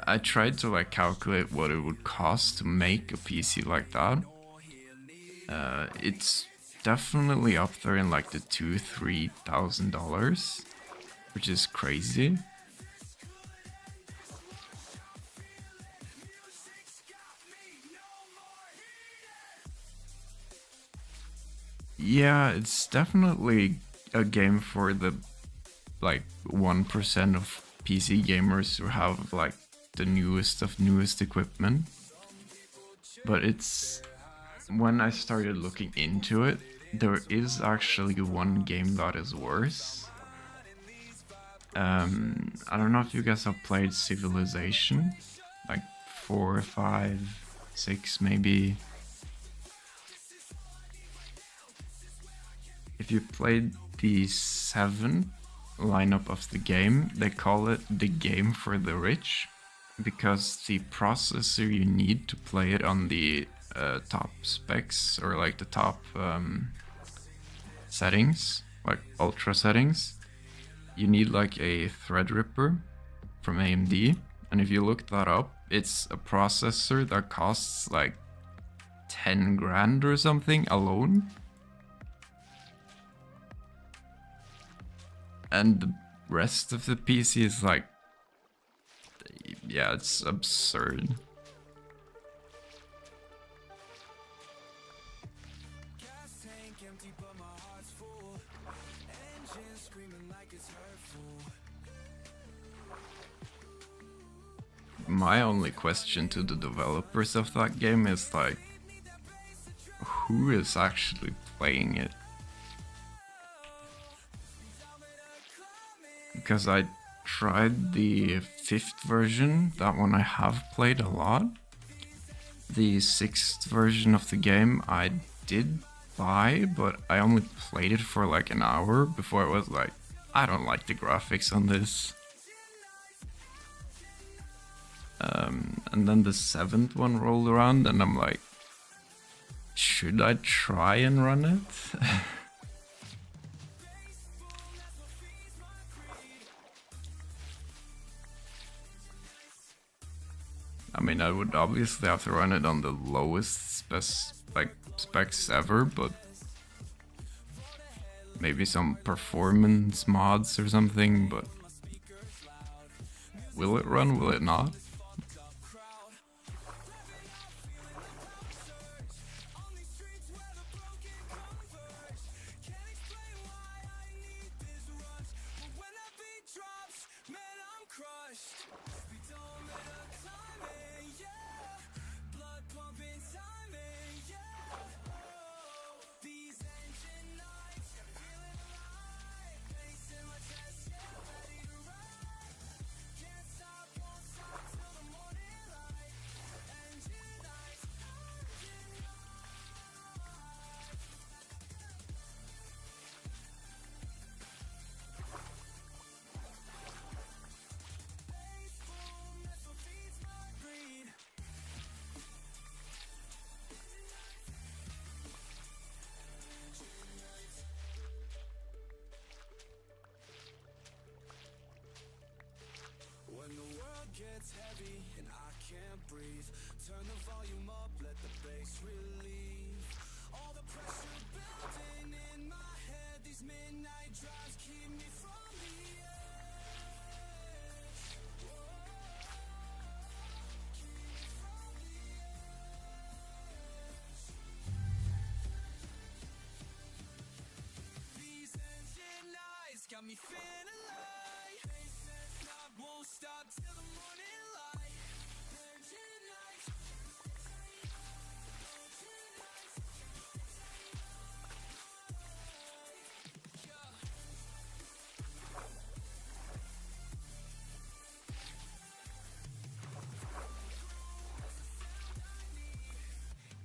I tried to like calculate what it would cost to make a PC like that. It's definitely up there in like the $2,000-3,000, which is crazy. Yeah, it's definitely a game for the like 1% of PC gamers who have like the newest of newest equipment. But it's, when I started looking into it, there is actually one game that is worse. I don't know if you guys have played Civilization, like 4, 5, 6 maybe. If you played the 7 lineup of the game, they call it the game for the rich, because the processor you need to play it on the top specs, or like the top settings, like ultra settings, you need like a Threadripper from AMD. And if you look that up, it's a processor that costs like 10 grand or something alone. And the rest of the PC is like, yeah, it's absurd. Gas tank empty, but my heart's full. Engine screaming like it's hurtful. My only question to the developers of that game is like, who is actually playing it? Because I tried the 5th version, that one I have played a lot. The 6th version of the game I did buy, but I only played it for like an hour before I was like, I don't like the graphics on this. And then the 7th one rolled around and I'm like, should I try and run it? I mean, I would obviously have to run it on the lowest specs ever, but maybe some performance mods or something, but will it run, will it not? breathe. Turn the volume up, let the bass relieve. All the pressure building in my head. These midnight drives keep me from the edge. Whoa, keep me from the edge. These engine lights got me feeling alive. Pace says stop, won't stop till the morning light. Engine lights, engine lights, yeah.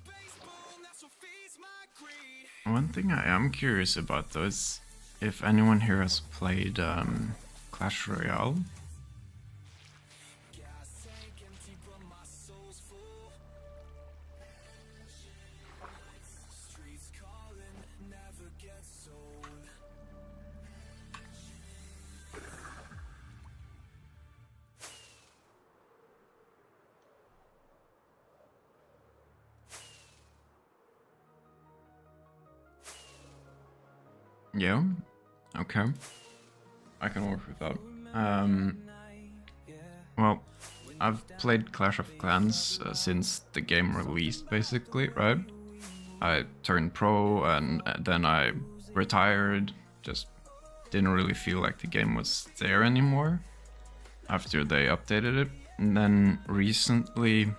Bass boom, that's what feeds my greed. One thing I am curious about though is if anyone here has played Clash Royale. Gas tank empty, but my soul's full. Streets calling, never gets old. Yeah, okay, I can work with that. Well, I've played Clash of Clans since the game released, basically, right? I turned pro and then I retired, just didn't really feel like the game was there anymore after they updated it. And then recently,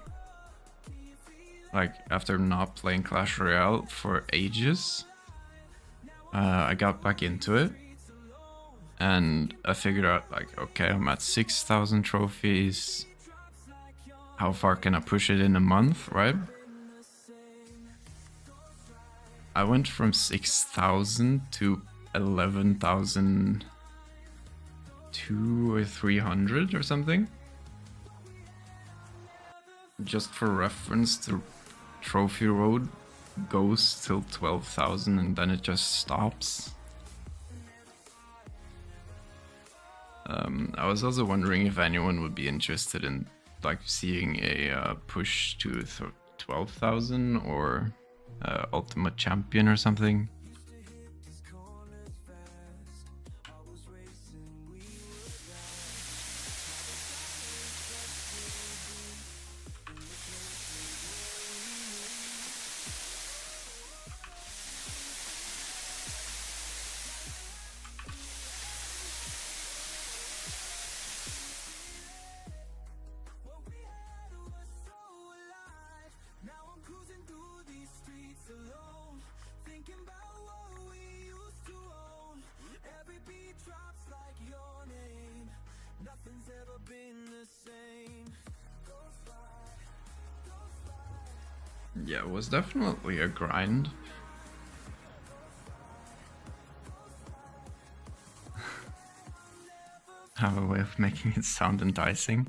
like after not playing Clash Royale for ages, I got back into it and I figured out like, okay, I'm at 6,000 trophies. How far can I push it in a month, right? I went from 6,000 to 11,200 or 300 or something. Just for reference, the trophy road goes till 12,000 and then it just stops. I was also wondering if anyone would be interested in like seeing a push to 12,000 or Ultimate Champion or something. Yeah, it was definitely a grind. Have a way of making it sound enticing.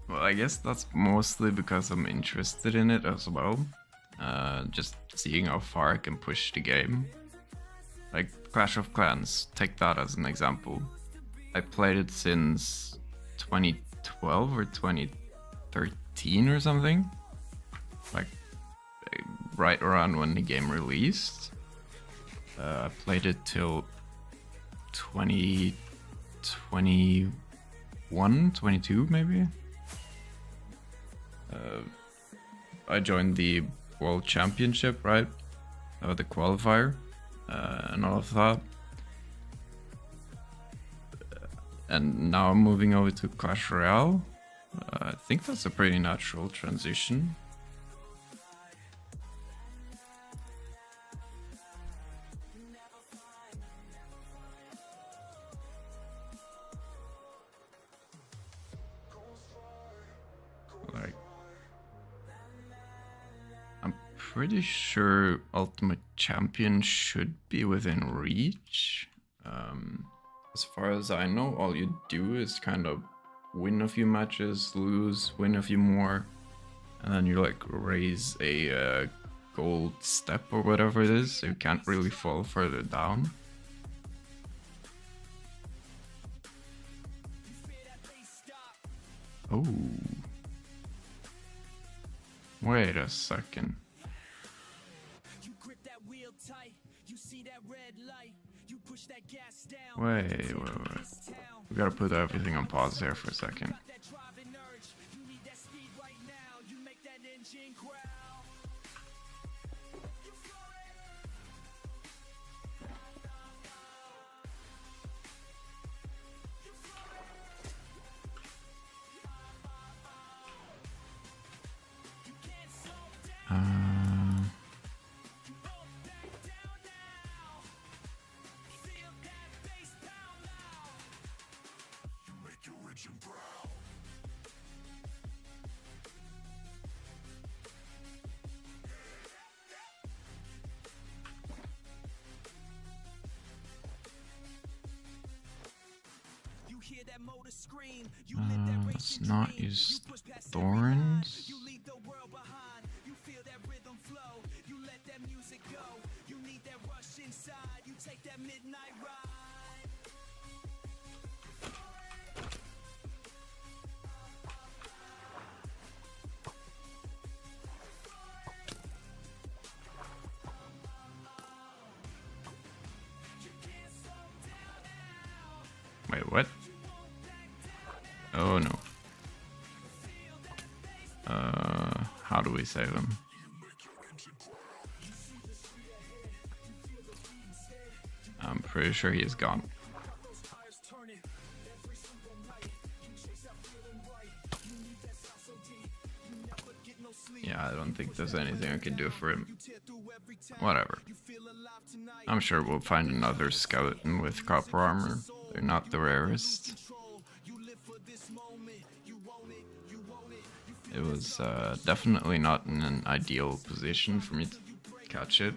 Well, I guess that's mostly because I'm interested in it as well. Just seeing how far I can push the game. Like Clash of Clans, take that as an example. I played it since 2012 or 2013 or something. Like right around when the game released. I played it till 2021, 22 maybe. I joined the World Championship, right? The qualifier and all of that. And now I'm moving over to Clash Royale. I think that's a pretty natural transition. Like, I'm pretty sure Ultimate Champion should be within reach. As far as I know, all you do is kind of win a few matches, lose, win a few more, and then you like raise a gold step or whatever it is, so you can't really fall further down. Oh. Wait a second. You grip that wheel tight, you see that red light, you push that gas down. Wait. We gotta put everything on pause there for a second. Got that driving urge, you need that speed right now, you make that engine growl. Hear that motor scream, you let that Let's racing not dream. use You push past thorns. you leave the world behind. You feel that rhythm flow, you let that music go. You need that rush inside, you take that midnight ride. Wait, what? Oh no. How do we save him? I'm pretty sure he is gone. Yeah, I don't think there's anything I can do for him. Whatever. I'm sure we'll find another skeleton with copper armor. They're not the rarest. It was definitely not in an ideal position for me to catch it.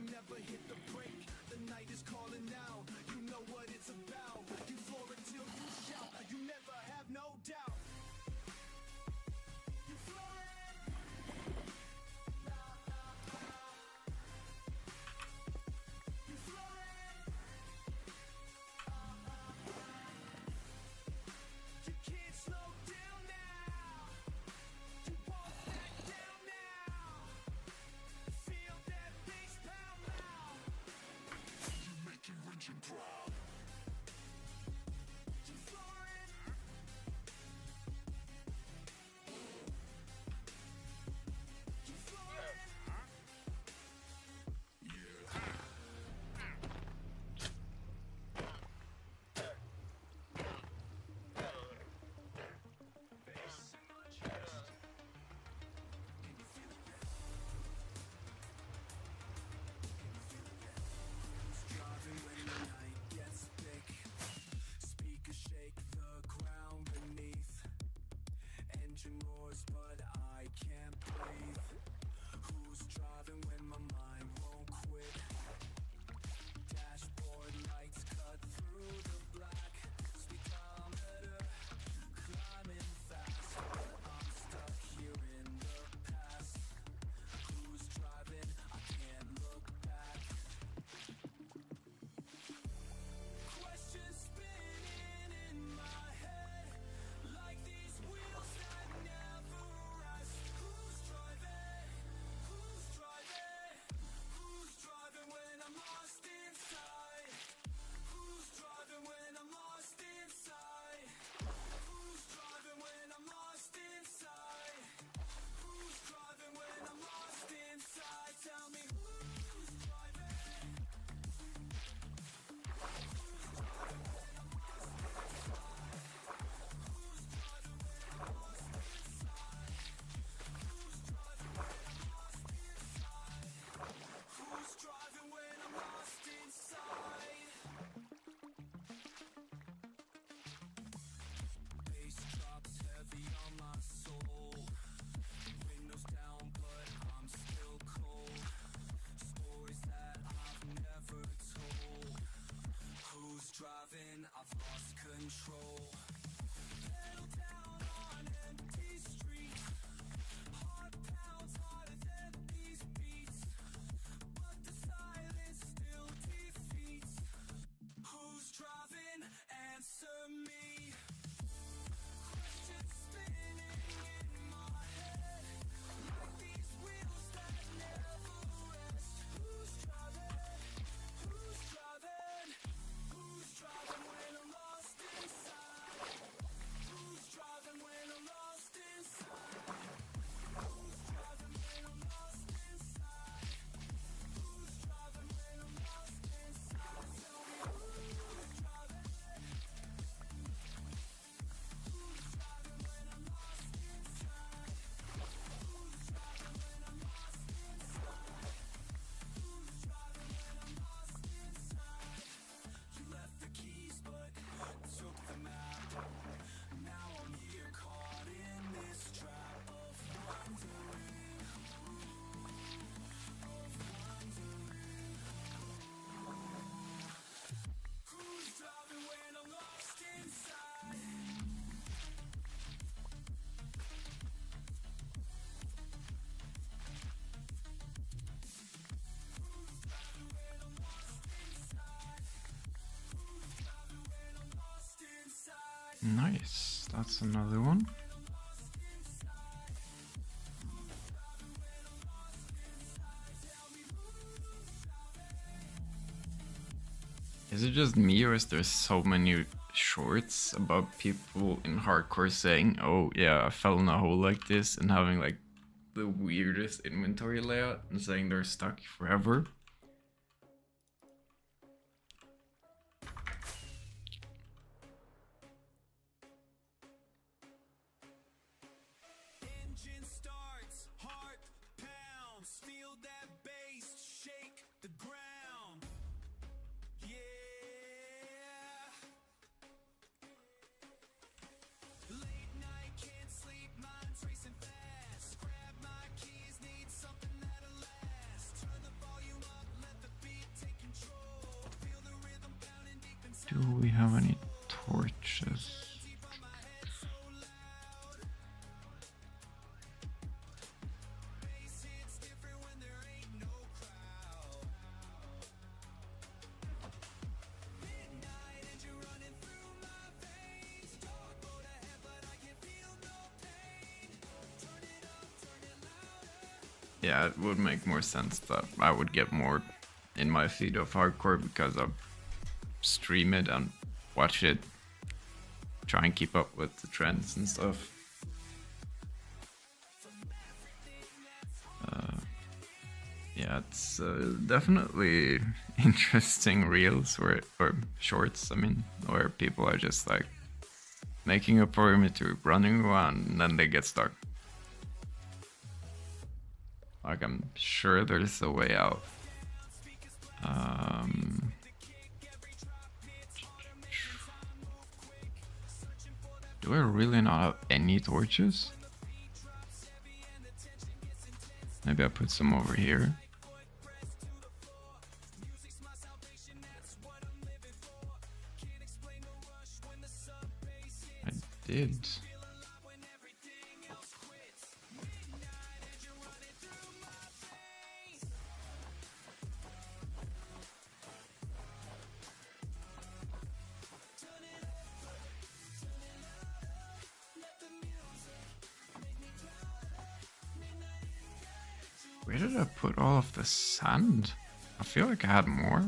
Nice, that's another one. Is it just me, or is there so many shorts about people in hardcore saying, oh yeah, I fell in a hole like this, and having like the weirdest inventory layout and saying they're stuck forever? Engine starts, heart pounds, feel that bass shake the ground. Yeah. Late night, can't sleep, mind's racing fast. Grab my keys, need something that'll last. Turn the volume up, let the beat take control. Feel the rhythm pounding deep inside. Do we have any torches? Yeah, it would make more sense that I would get more in my feed of hardcore because I stream it and watch it, try and keep up with the trends and stuff. Yeah, it's definitely interesting reels or shorts, I mean, where people are just like making a perimeter, running around, and then they get stuck. Like, I'm sure there's a way out. Do I really not have any torches? Maybe I put some over here. I did. Where did I put all of the sand? I feel like I had more.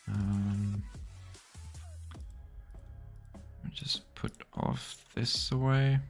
I just put all of this away.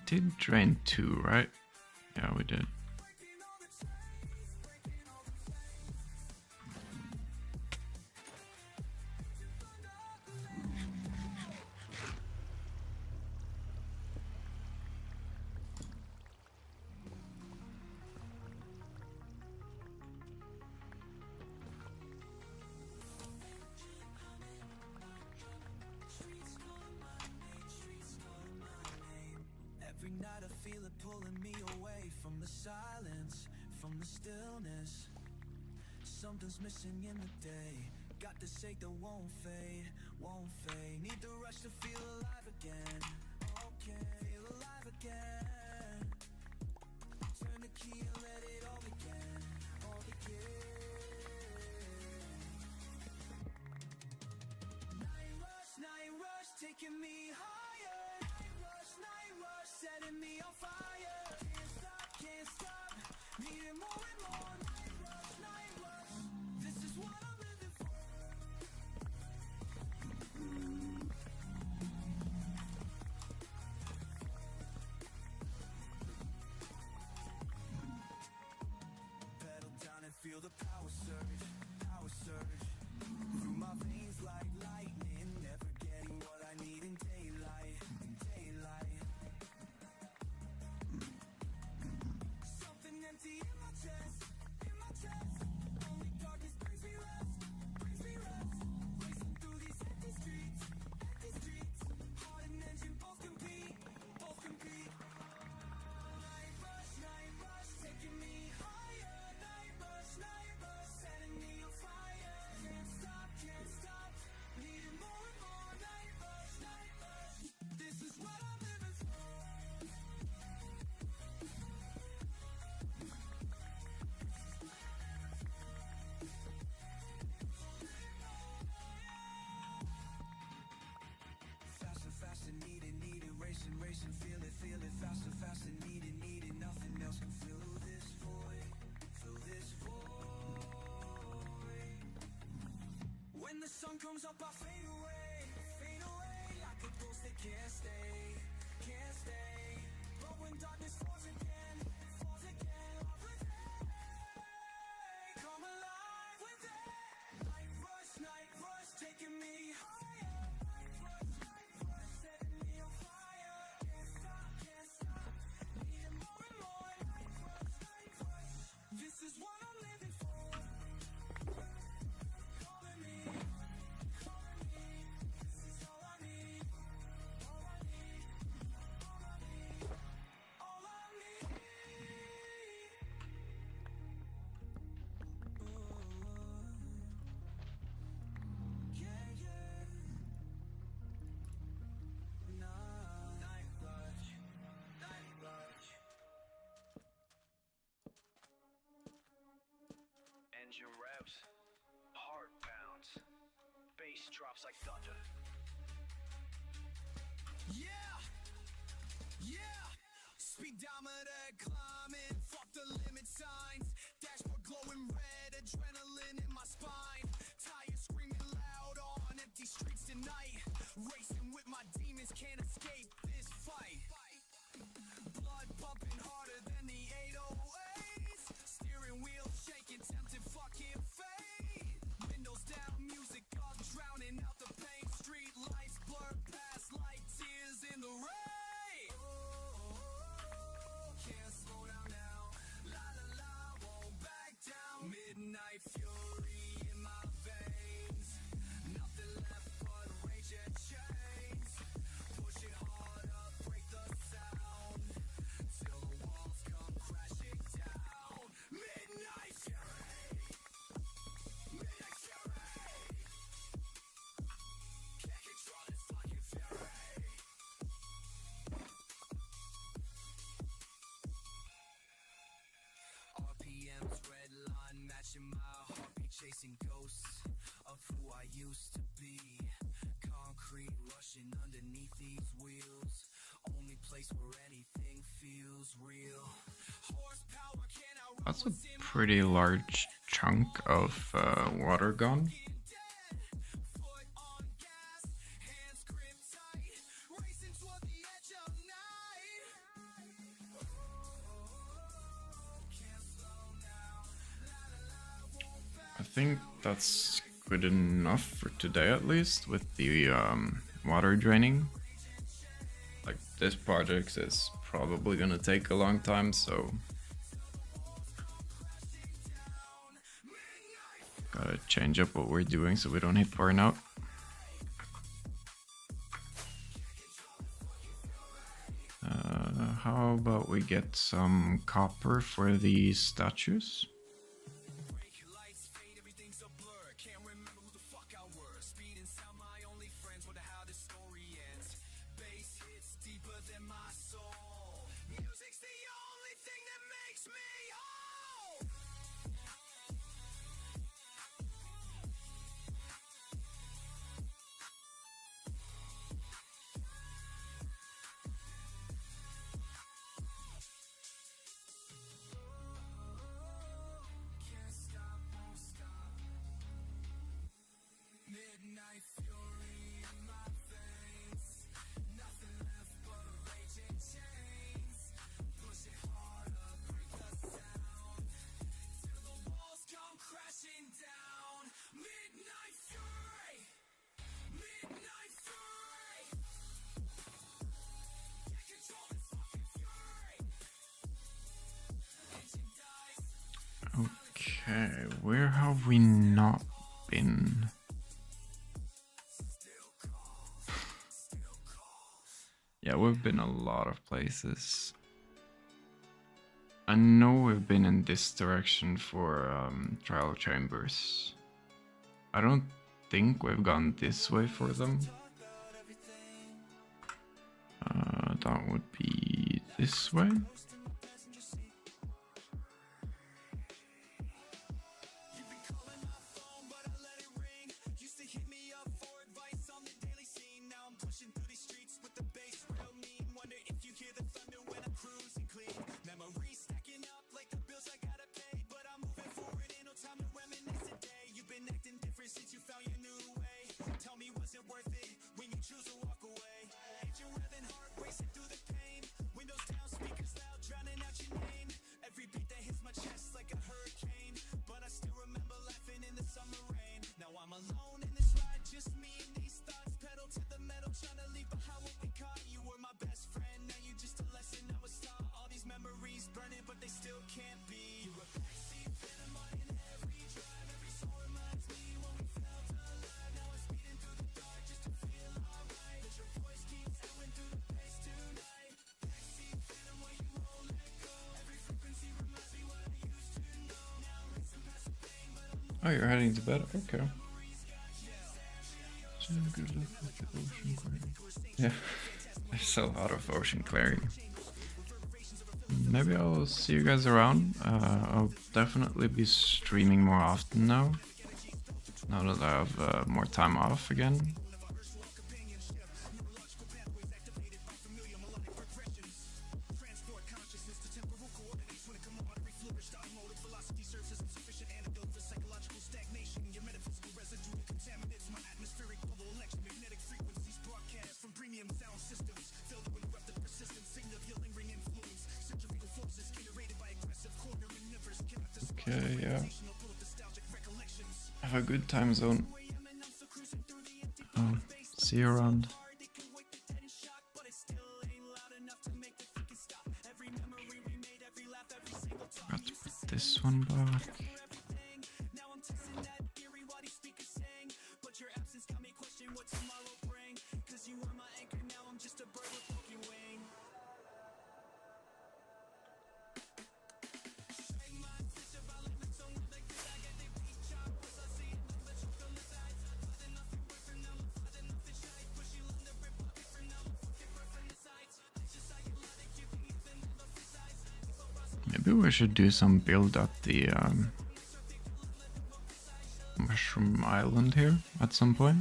did drain 2, right? Yeah, we did. Every night I feel it pulling me away from the silence, from the stillness. Something's missing in the day. Got this ache that won't fade, won't fade. Need the rush to feel alive again. Okay, feel alive again. Turn the key and let it all begin, all begin. Night rush, taking me higher. Night rush, setting me on fire. Can't stop, needing more and more. Night rush, this is what I'm living for. Pedal down and feel the power surge, power surge. Through my veins like lightning, never getting what I need in daylight, in daylight. Something empty in my chest, in my chest. Only darkness brings me rest, brings me rest. Racing through these empty streets, empty streets. Heart and engine both compete, both compete. Night rush, taking me higher. Night rush, setting me on fire. Can't stop, needing more and more. Night rush, this is what I'm living for. Faster, need it, racing, feel it, faster, need it, nothing else can fill this void, fill this void. When the sun comes up, I fade away, like a ghost that can't stay, can't stay. But when darkness falls again, love with it, come alive with it. Night rush, taking me higher. Night rush, setting me on fire. Can't stop, needing more and more. Night rush, this is what I'm living for. Calling me, this is all I need, all I need, all I need, all I need. Yeah. Night rush. Engine revs, heart pounds, bass drops like thunder. Yeah. Speedometer climbing, fuck the limit signs. Dashboard glowing red, adrenaline in my spine. Tires screaming loud on empty streets tonight. Racing with my demons, can't escape this fight. Blood pumping harder than the 808s. Steering wheel shaking, tempted fucking fate. Windows down, music up, drowning out the pain. Street lights blur past like tears in the rain. Can't slow down now. La, won't back down. Midnight fury in my veins. Nothing left but rage and chains. Push it harder, break the sound. Till the walls come crashing down. Midnight fury. Midnight fury. Can't control this fucking fury. RPMs redline matching my heartbeat, chasing ghosts of who I used to be. Concrete rushing underneath these wheels. Only place where anything feels real. Horsepower can't outrun That's a what's in my pretty large chunk of water gone. foot on gas, hands grip tight, racing toward the edge of night. think that's good enough for today, at least, with the water draining. Like, this project is probably gonna take a long time, so gotta change up what we're doing so we don't hit burnout. How about we get some copper for the statues? Okay, where have we not been? Yeah, we've been a lot of places. I know we've been in this direction for trial chambers. I don't think we've gone this way for them. That would be this way. Oh, you're heading to bed? Okay. Yeah, there's a lot of ocean clearing. Maybe I'll see you guys around. I'll definitely be streaming more often now. Now that I have more time off again. Okay, yeah. Have a good time zone. See you around. Got to put this one back. Maybe we should do some build at the Mushroom Island here at some point.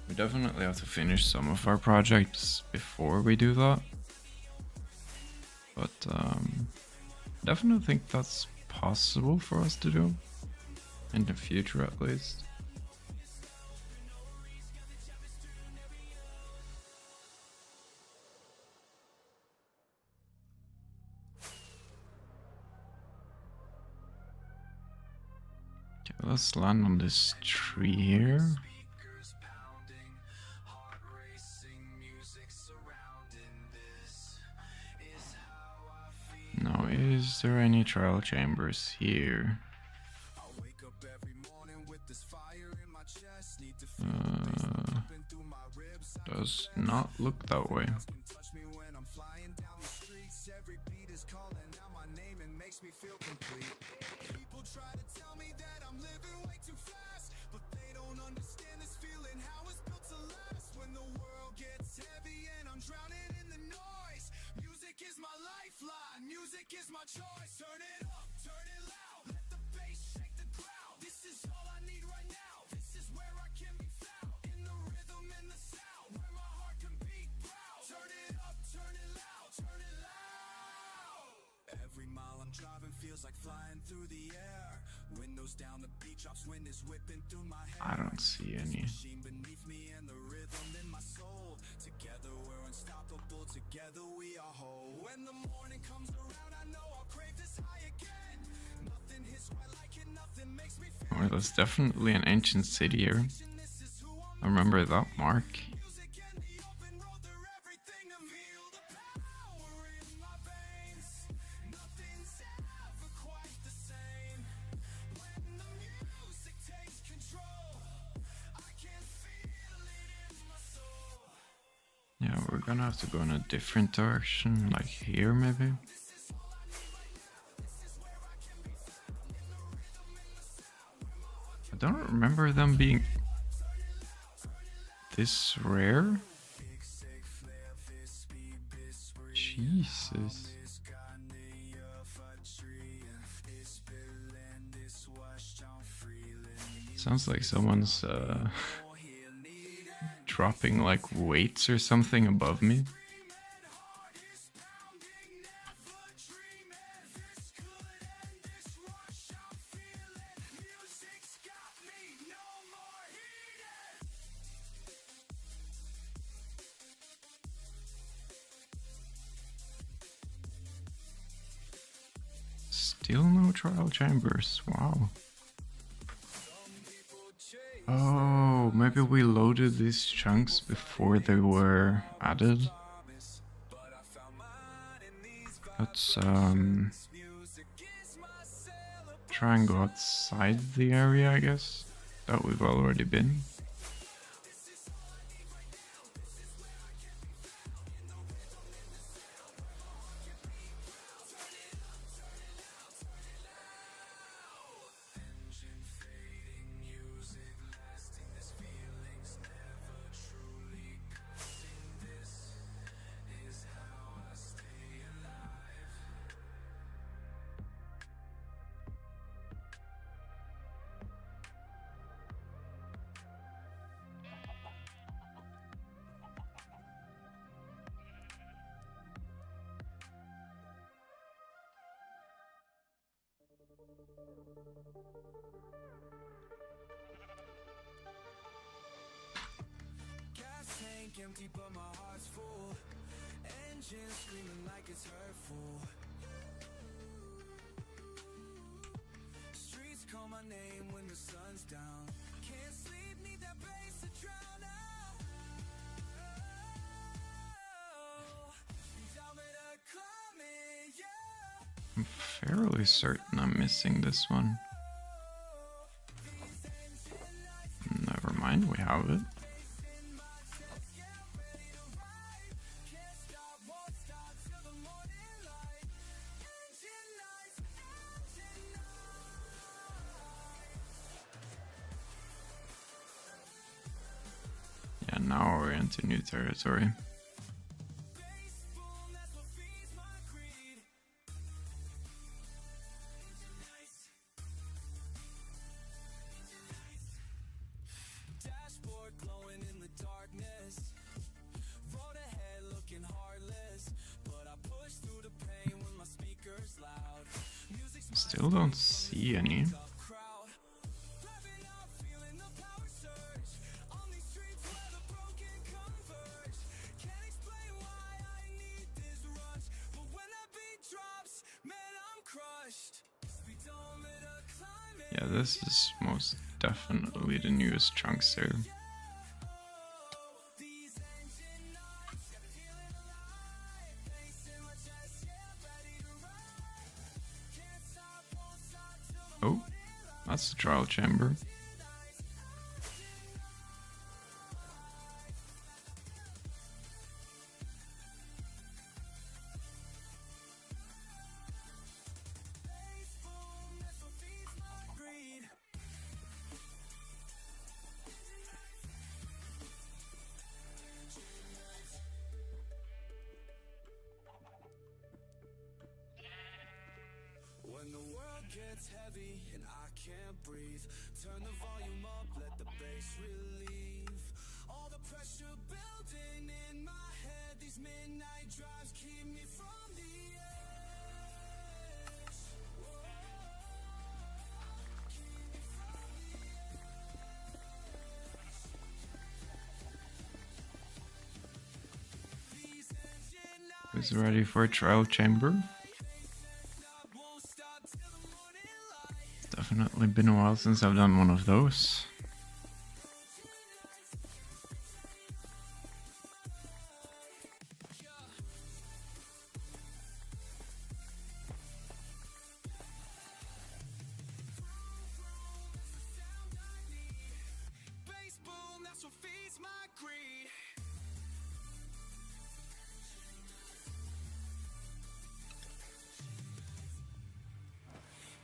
We definitely have to finish some of our projects before we do that. But definitely think that's possible for us to do. In the future at least. Okay, let's land on this tree here. Now, is there any trial chambers here? Does not look that way. Music is my choice. Turn it up, turn it loud. Let the bass shake the ground. This is all I need right now. This is where I can be found. In the rhythm and the sound, where my heart can beat proud. Turn it up, turn it loud, turn it loud. Every mile I'm driving feels like flying through the air. Windows down, the beat drops, wind is whipping through my hair. I don't see any. Machine beneath me and the rhythm in my soul. Together we're unstoppable, together we are whole. When the morning comes around, I know I'll crave this high again. Nothing hits quite like it, nothing makes me feel. Oh, there's definitely an ancient city here. I remember that mark. Music and the open road, they're everything to me. Feel the power in my veins. Nothing's ever quite the same. When the music takes control, I can feel it in my soul. Yeah, we're gonna have to go in a different direction, like here maybe. I don't remember them being this rare. Jesus. Sounds like someone's dropping like weights or something above me. Still no trial chambers. Wow. Oh, maybe we loaded these chunks before they were added. Let's try and go outside the area, I guess, that we've already been. Gas tank empty, but my heart's full. Engine screaming like it's hurtful. Streets call my name when the sun's down. Can't sleep, need that bass to drown out. Tell me to climb it, yeah. I'm fairly certain I'm missing this one. Never mind, we have it. Yeah, now we're into new territory. Dashboard glowing in the darkness. Road ahead looking heartless, but I push through the pain when my speakers loud. Music's Still don't see any. up crowd. Laughing out, feeling the power surge. On these streets where the broken converge. Can't explain why I need this rush, but when that beat drops, man, I'm crushed. We don't let a climb it. Yeah, this is most definitely the newest chunks here. Oh, that's the trial chamber. When the world gets heavy and I can't breathe, turn the volume up, let the bass relieve all the pressure building in my head. These midnight drives keep me from the edge. Whoa, keep me from the edge. These engine lights Who's ready for a trial chamber? won't stop till the morning light. Definitely been a while since I've done one of those. Bass boom, that's what feeds my greed.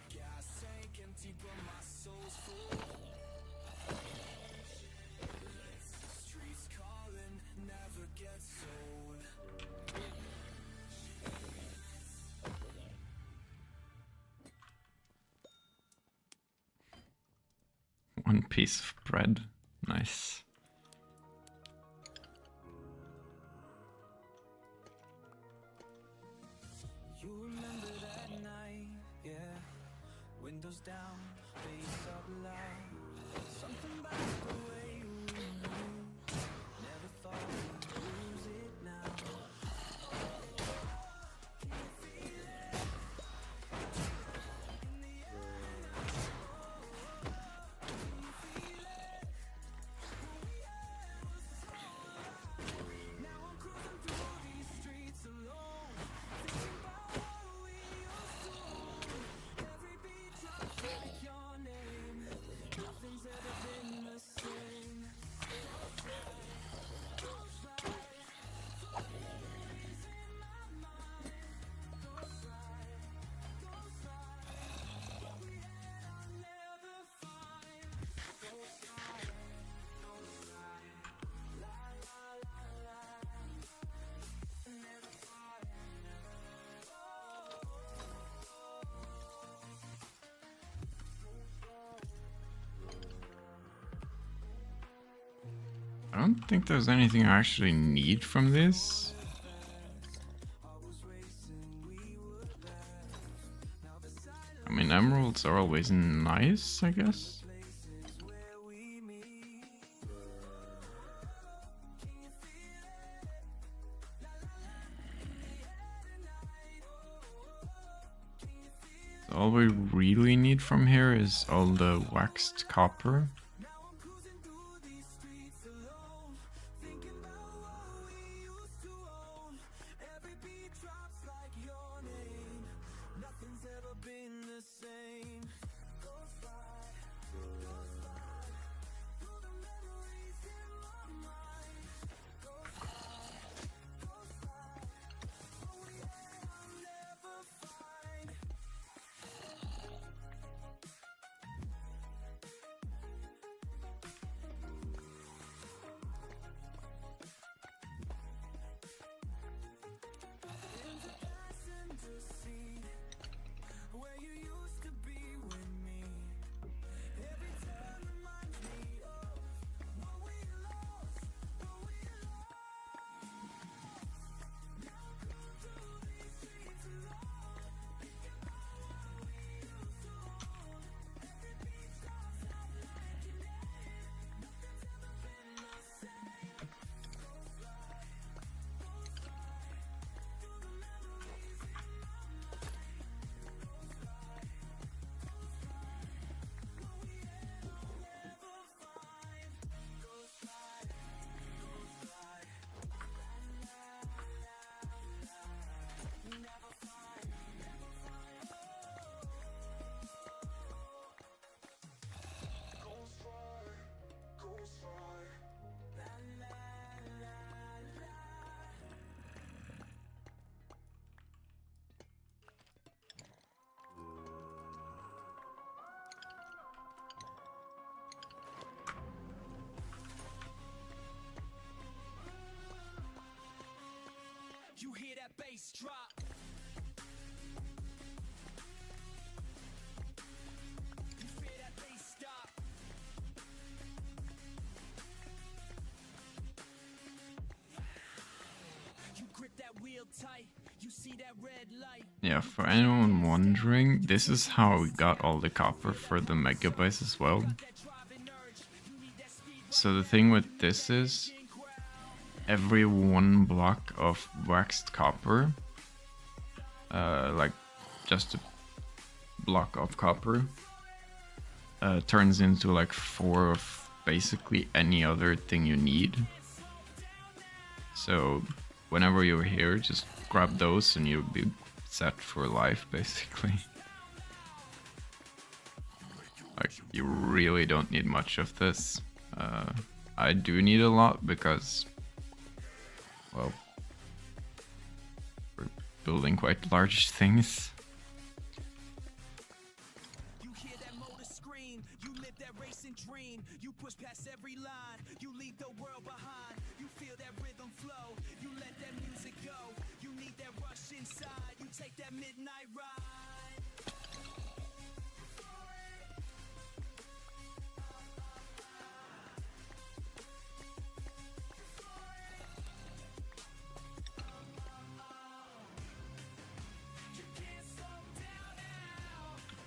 Gas tank empty, but my soul's full. Streets calling, never gets old. One piece of bread. Nice. You remember that night, yeah. Windows down, bass up loud. Something about the way we moved. Never thought we'd lose it now. Now I'm cruising through these streets alone, thinking about what we used to own. Every beat drops like your name. Nothing's ever been the same. I don't think there's anything I actually need from this. I mean, emeralds are always nice, I guess. All we really need from here is all the waxed copper. You hear that bass drop. You fear that bass stop. You grip that wheel tight. You see that red light. Yeah, for anyone wondering, this is how we got all the copper for the Mega Base as well. That driving urge. You need that speed. So the thing with this is, every one block of waxed copper, like just a block of copper, turns into like 4 of basically any other thing you need. So whenever you're here, just grab those and you'll be set for life, basically. Like, you really don't need much of this. I do need a lot because, well, we're building quite large things. You hear that motor scream, you live that racing dream. You push past every line, you leave the world behind. You feel that rhythm flow, you let that music go. You need that rush inside, you take that midnight ride.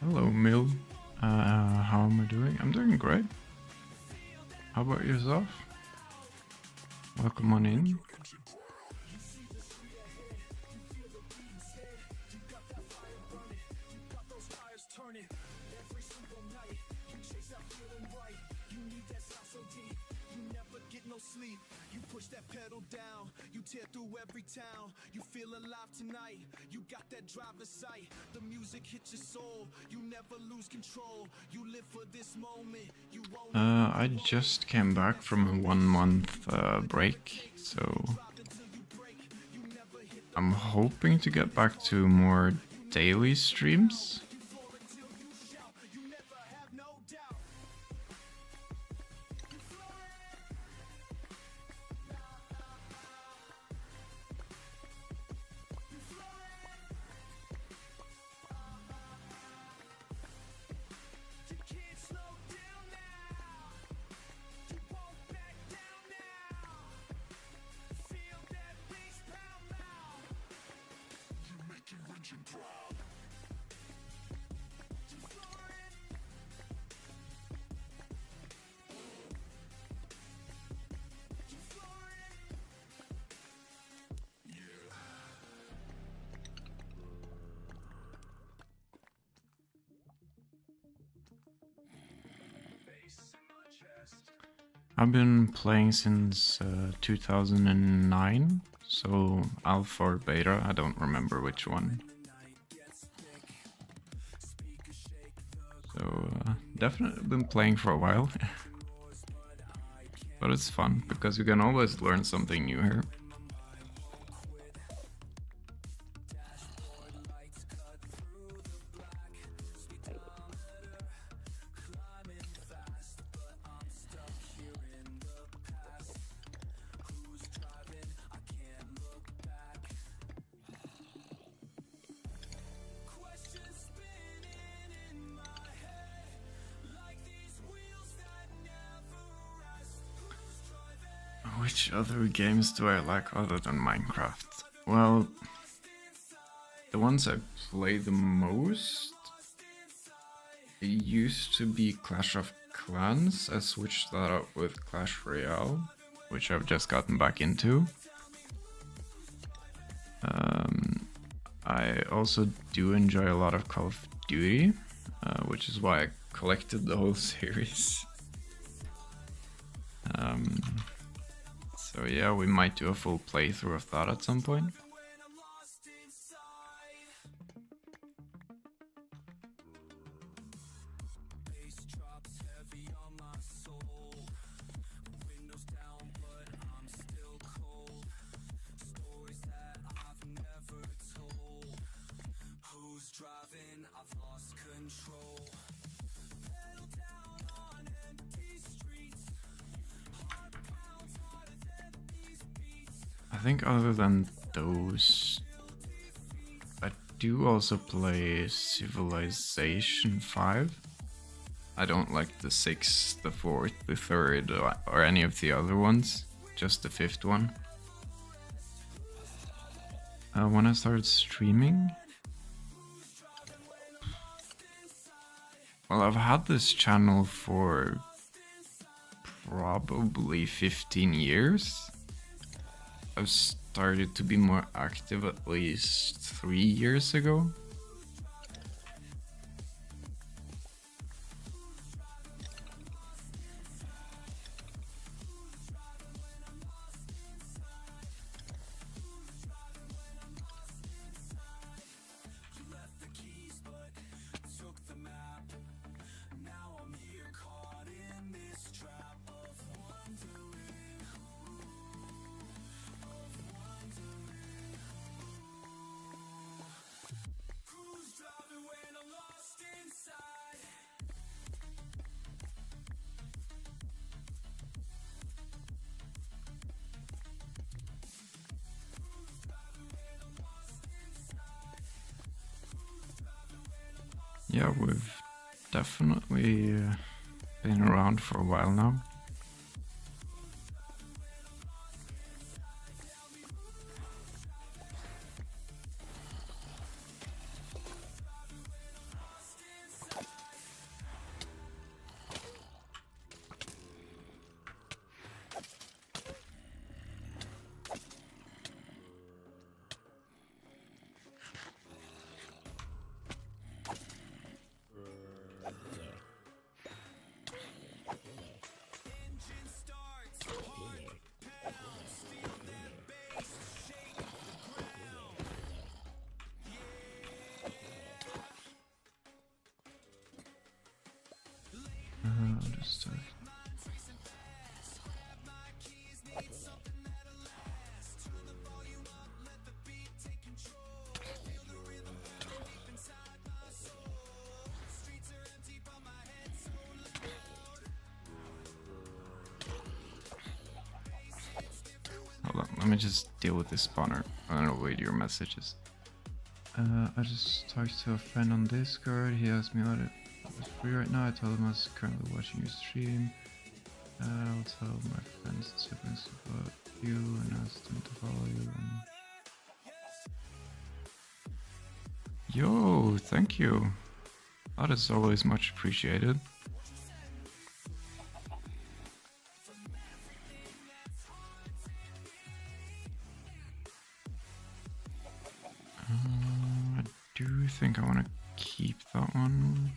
Hello, Mill. How am I doing? I'm doing great. How about yourself? Welcome on in. Sleep. You push that pedal down, you tear through every town. You feel alive tonight, you got that driver's sight. The music hits your soul, you never lose control. You live for this moment, you won't. I just came back from a 1 month break, so I'm hoping to get back to more daily streams. I've been playing since 2009, so alpha or beta, I don't remember which one. So definitely been playing for a while. But it's fun, because you can always learn something new here. Which other games do I like other than Minecraft? Well, the ones I play the most, it used to be Clash of Clans. I switched that up with Clash Royale, which I've just gotten back into. I also do enjoy a lot of Call of Duty, which is why I collected the whole series. So yeah, we might do a full playthrough of that at some point. I think other than those. I do also play Civilization 5. I don't like the 6th, the 4th, the 3rd, or any of the other ones, just the 5th one. When I started streaming, well, I've had this channel for probably 15 years. I've started to be more active at least 3 years ago. Yeah, we've definitely been around for a while now. Just hold on, let me just deal with this spawner. I don't know, wait your messages. I just talked to a friend on Discord. He asked me what it was free right now. I told him I was currently watching your stream. I'll tell my friends and siblings about you and ask them to follow you. Yo, thank you. That is always much appreciated. I do think I want to keep that one.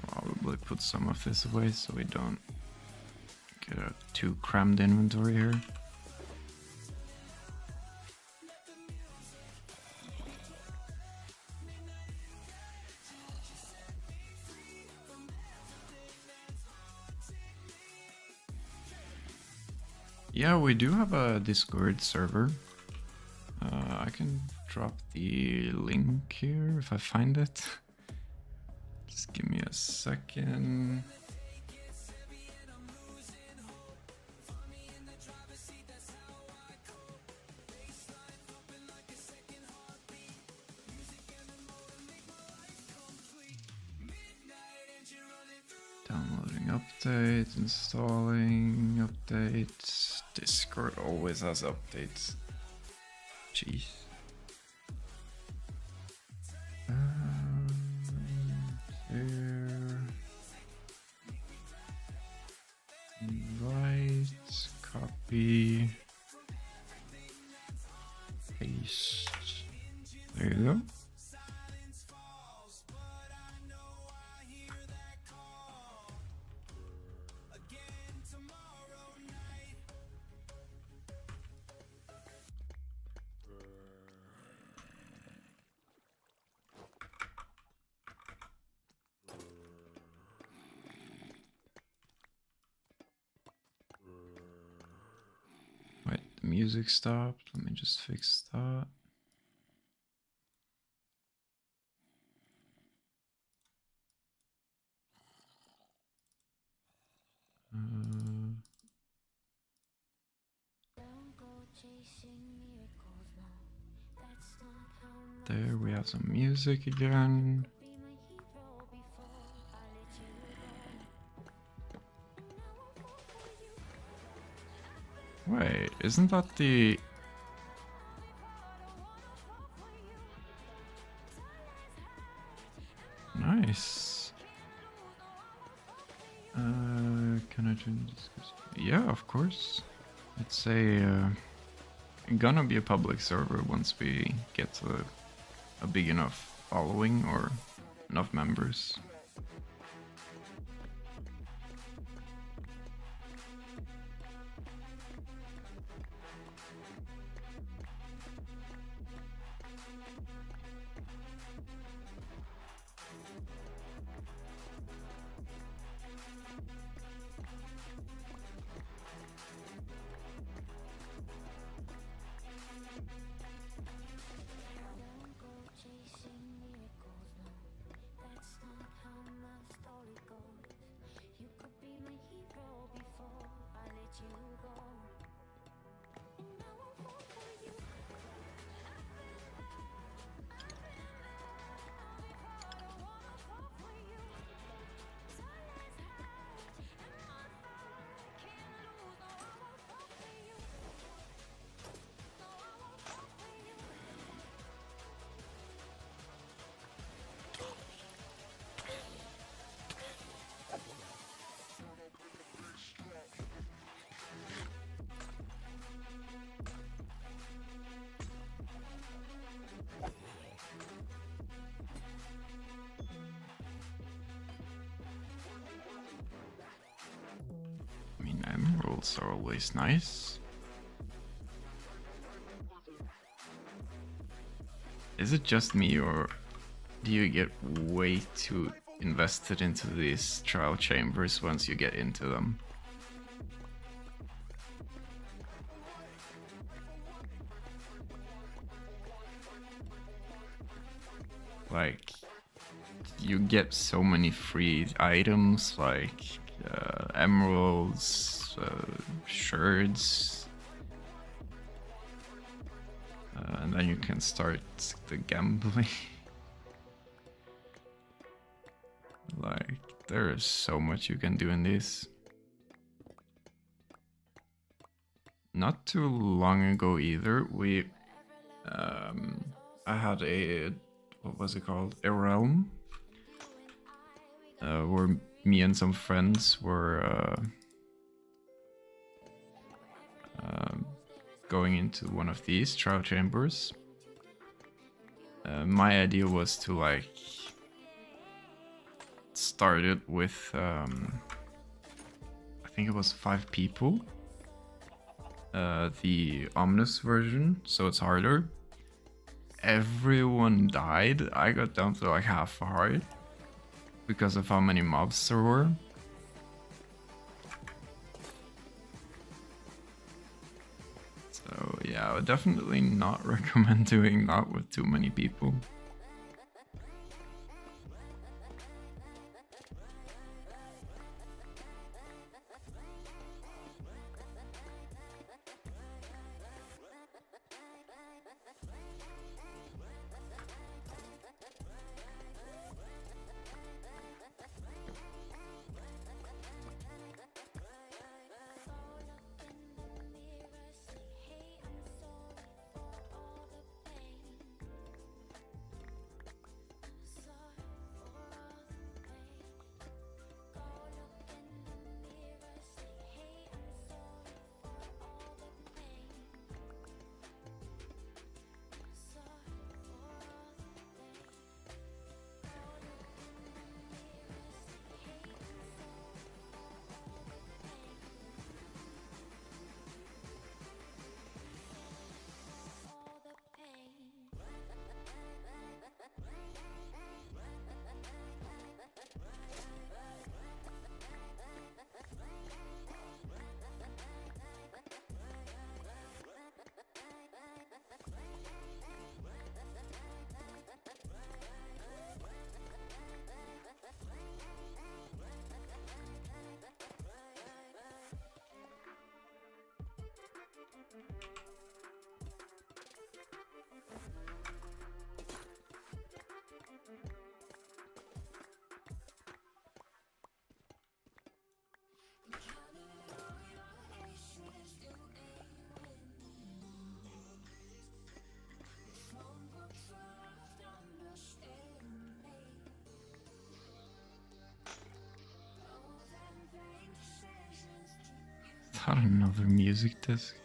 Probably put some of this away so we don't get a too crammed inventory here. Yeah, we do have a Discord server. I can drop the link here if I find it. Just give me a second. Downloading update, installing updates. Discord always has updates. Jeez. Here. Right. Copy. Paste. There you go. music stopped. Let me just fix that. There we have some music again. Wait, isn't that the... Nice. Can I join the Discord? Yeah, of course. It's gonna be a public server once we get to a big enough following or enough members. I mean, emeralds are always nice. Is it just me, or do you get way too invested into these trial chambers once you get into them? Like, you get so many free items, like emeralds, shards, and then you can start the gambling. Like, there is so much you can do in this. Not too long ago either, I had a, what was it called? A realm, where me and some friends were going into one of these trial chambers. My idea was to like start it with I think it was 5 people. The Omnus version, so it's harder. Everyone died. I got down to like half a heart because of how many mobs there were. So yeah, I would definitely not recommend doing that with too many people. that another music disc?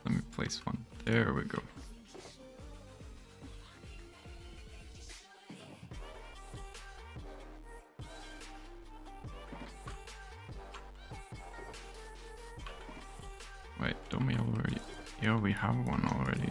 Let me place one. There we go. Wait, don't we already? Yeah, we have one already.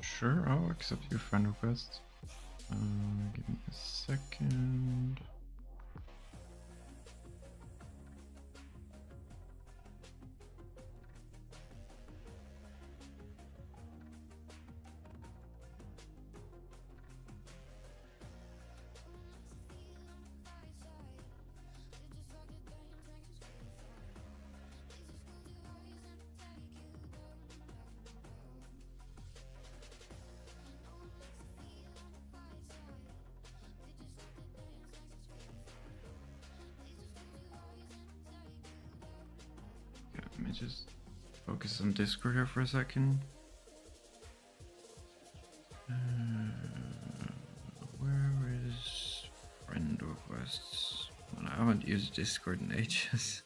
Sure, I'll accept your friend request. Give me a second. Let me just focus on Discord here for a second. Where is friend requests? Well, I haven't used Discord in ages.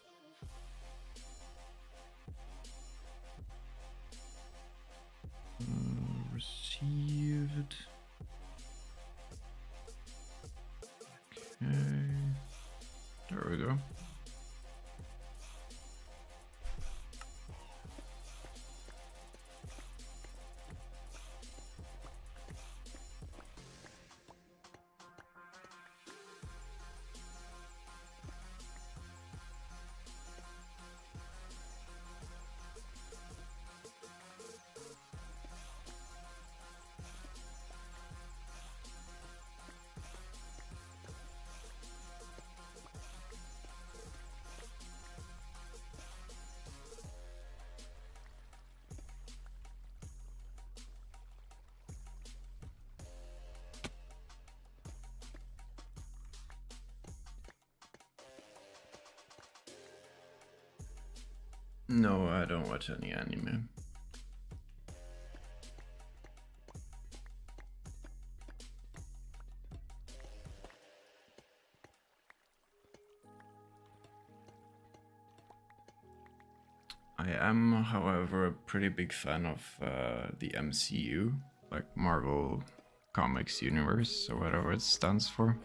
No, I don't watch any anime. I am, however, a pretty big fan of the MCU, like Marvel Comics Universe, or whatever it stands for.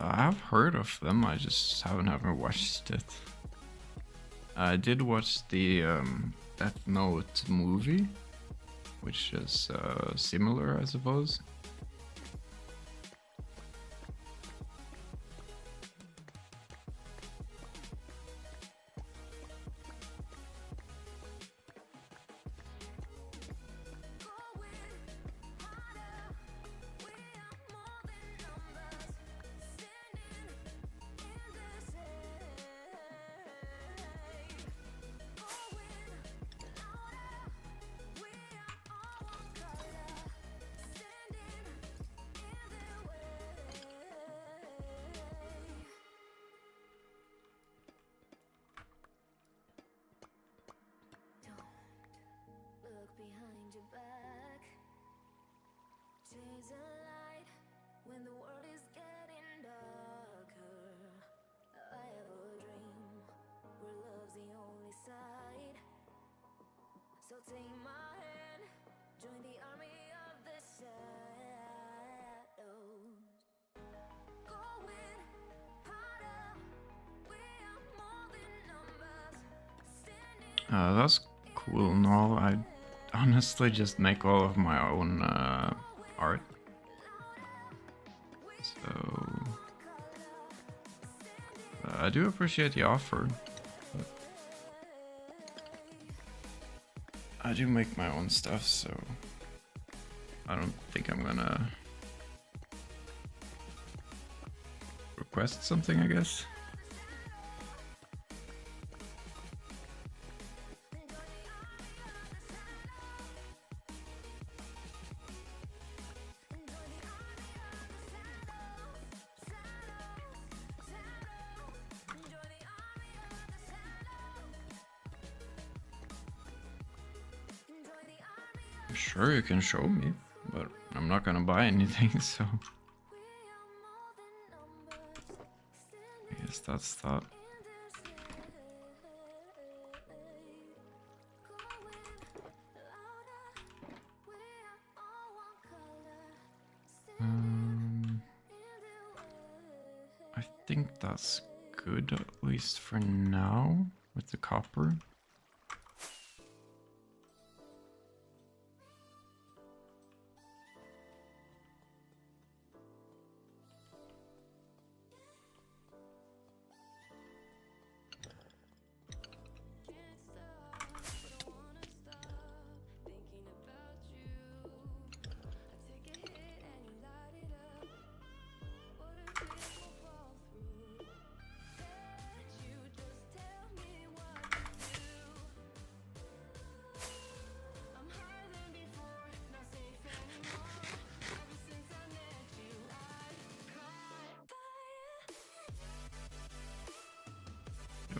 I have heard of them, I just haven't ever watched it. I did watch the Death Note movie, which is similar, I suppose. Behind your back, chase a light when the world is getting darker. I have a dream where love's the only side. So take my hand, join the army of the shadows. Going harder, we are more than numbers. Standing That's cool and all. I honestly just make all of my own art. So I do appreciate the offer. But I do make my own stuff, so I don't think I'm gonna request something, I guess. Sure, you can show me, but I'm not gonna buy anything, so I guess that's that. I think that's good, at least for now, with the copper.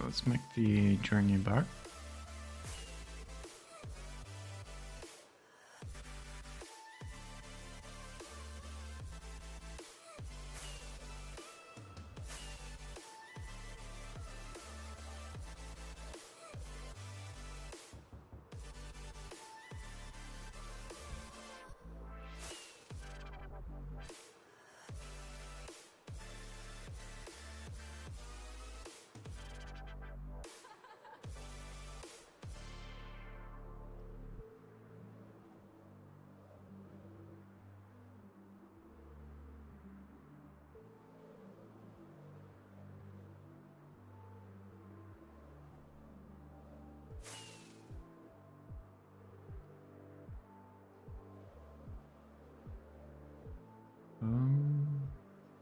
Let's make the journey back.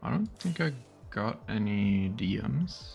I don't think I got any DMs?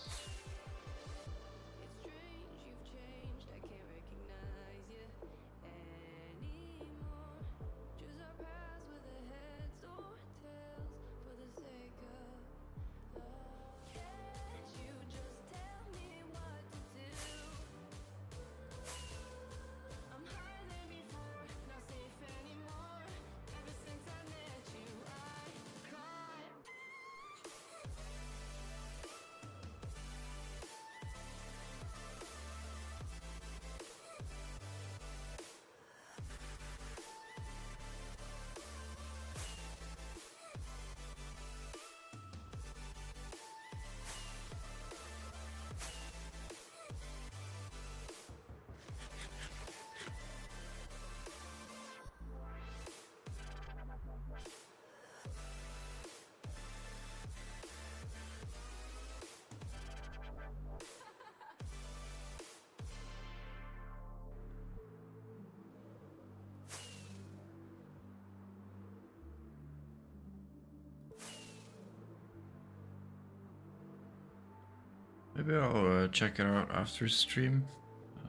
Maybe I'll check it out after stream.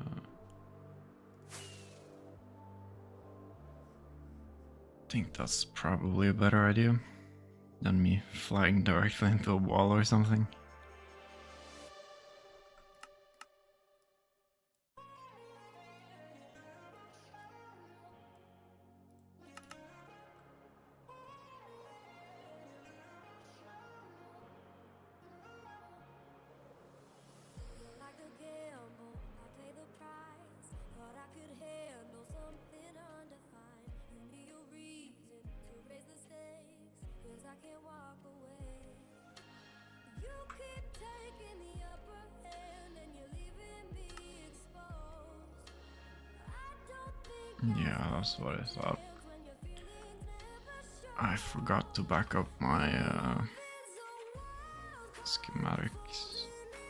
I think that's probably a better idea than me flying directly into a wall or something. Like a gamble, I pay the price. Thought I could handle something undefined. You need a reason to raise the stakes, 'cause I can't walk away. You keep taking the upper hand and you're leaving me exposed. I don't think Yeah, that's what I thought. when your feelings never show. I forgot to back up my It's a wild card. schematics.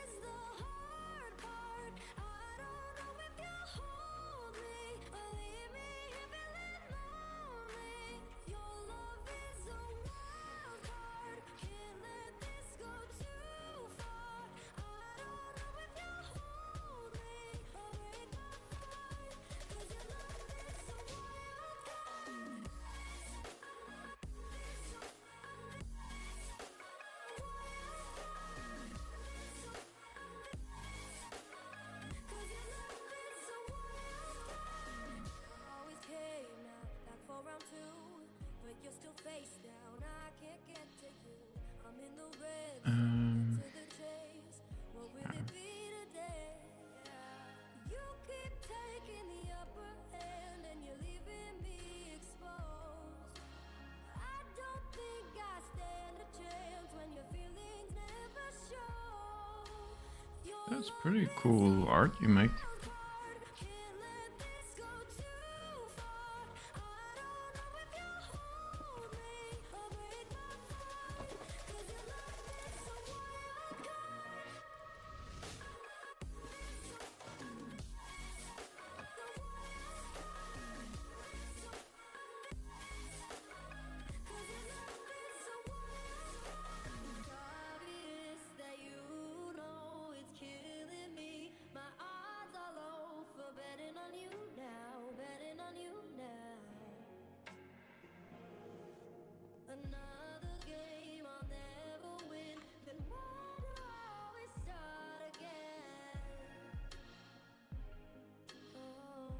Is the hard part. I don't know if you hold me or leave me here feeling lonely. Your love is a wild card. Can't let this go too far. I don't know if you hold me or break my heart. 'Cause your love is a wild card. Always came out back for round two, but you're still face down. I can't get to you. I'm in the red zone, to the chase. What will it be today? You keep taking the upper hand and you're leaving me exposed. I don't think I stand a chance when your feelings never show. Your That's pretty cool art you make. can't let this go too far. I don't know if you hold me or break my heart. 'Cause your love is a wild card. Obvious that you know it's killing me. My odds are low for betting on you now, betting on you now. Another game I'll never win. Then why do I always start again? Oh.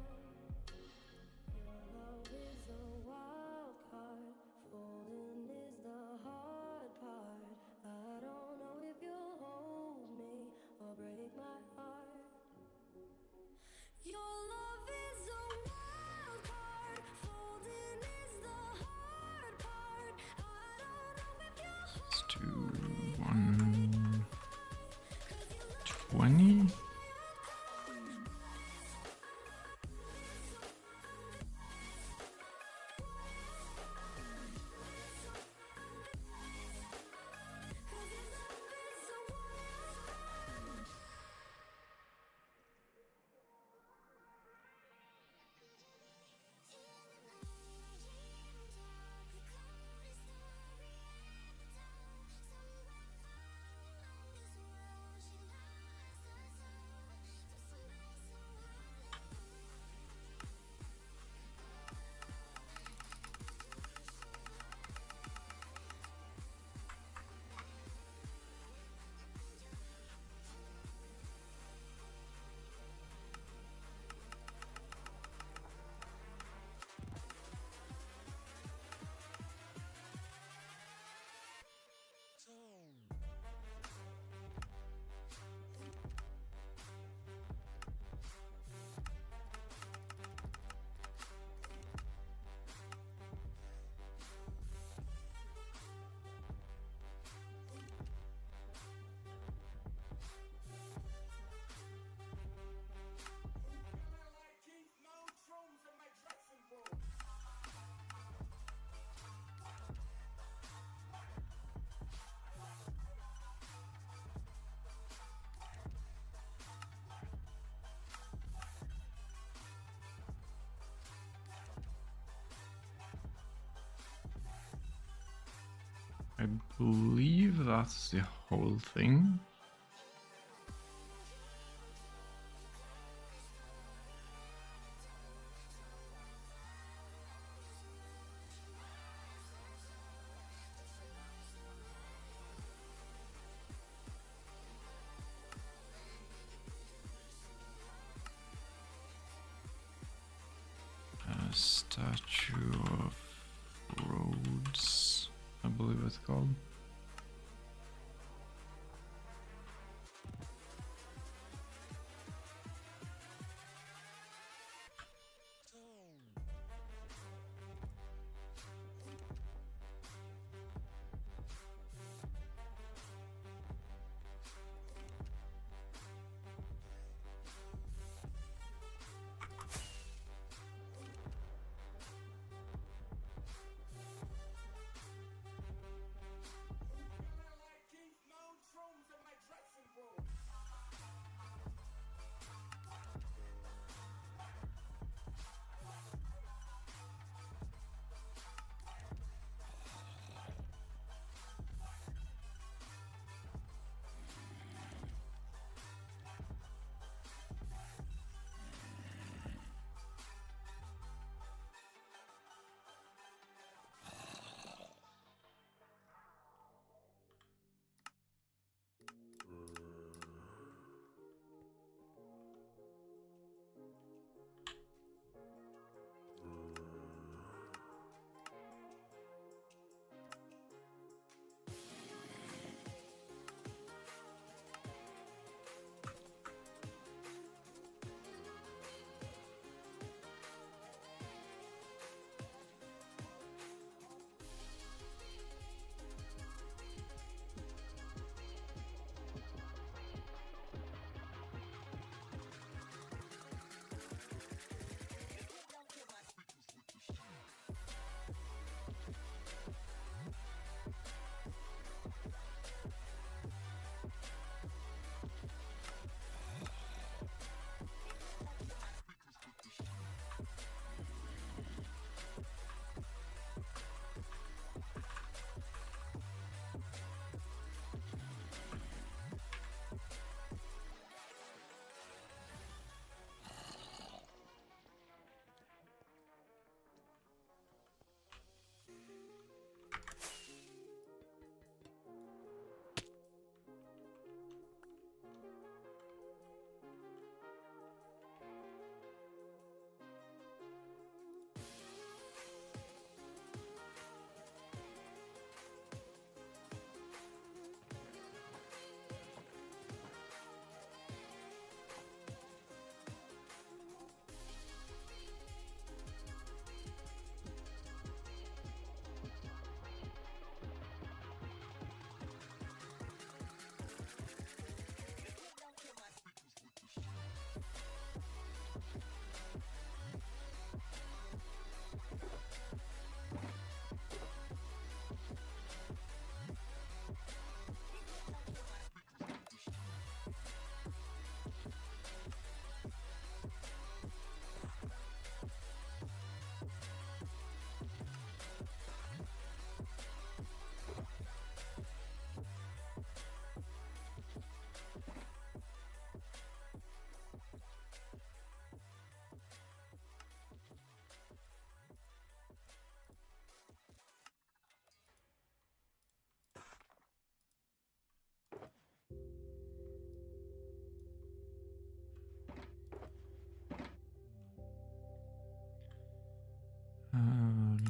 Your love is a wild card. Falling is the hard part. I don't know if you'll hold me or break my heart. Your love is a wild card. Folding is the hard part. I don't know if you'll Let's hold do me. 120. I believe that's the whole thing. A statue of Rhodes, I believe it's called.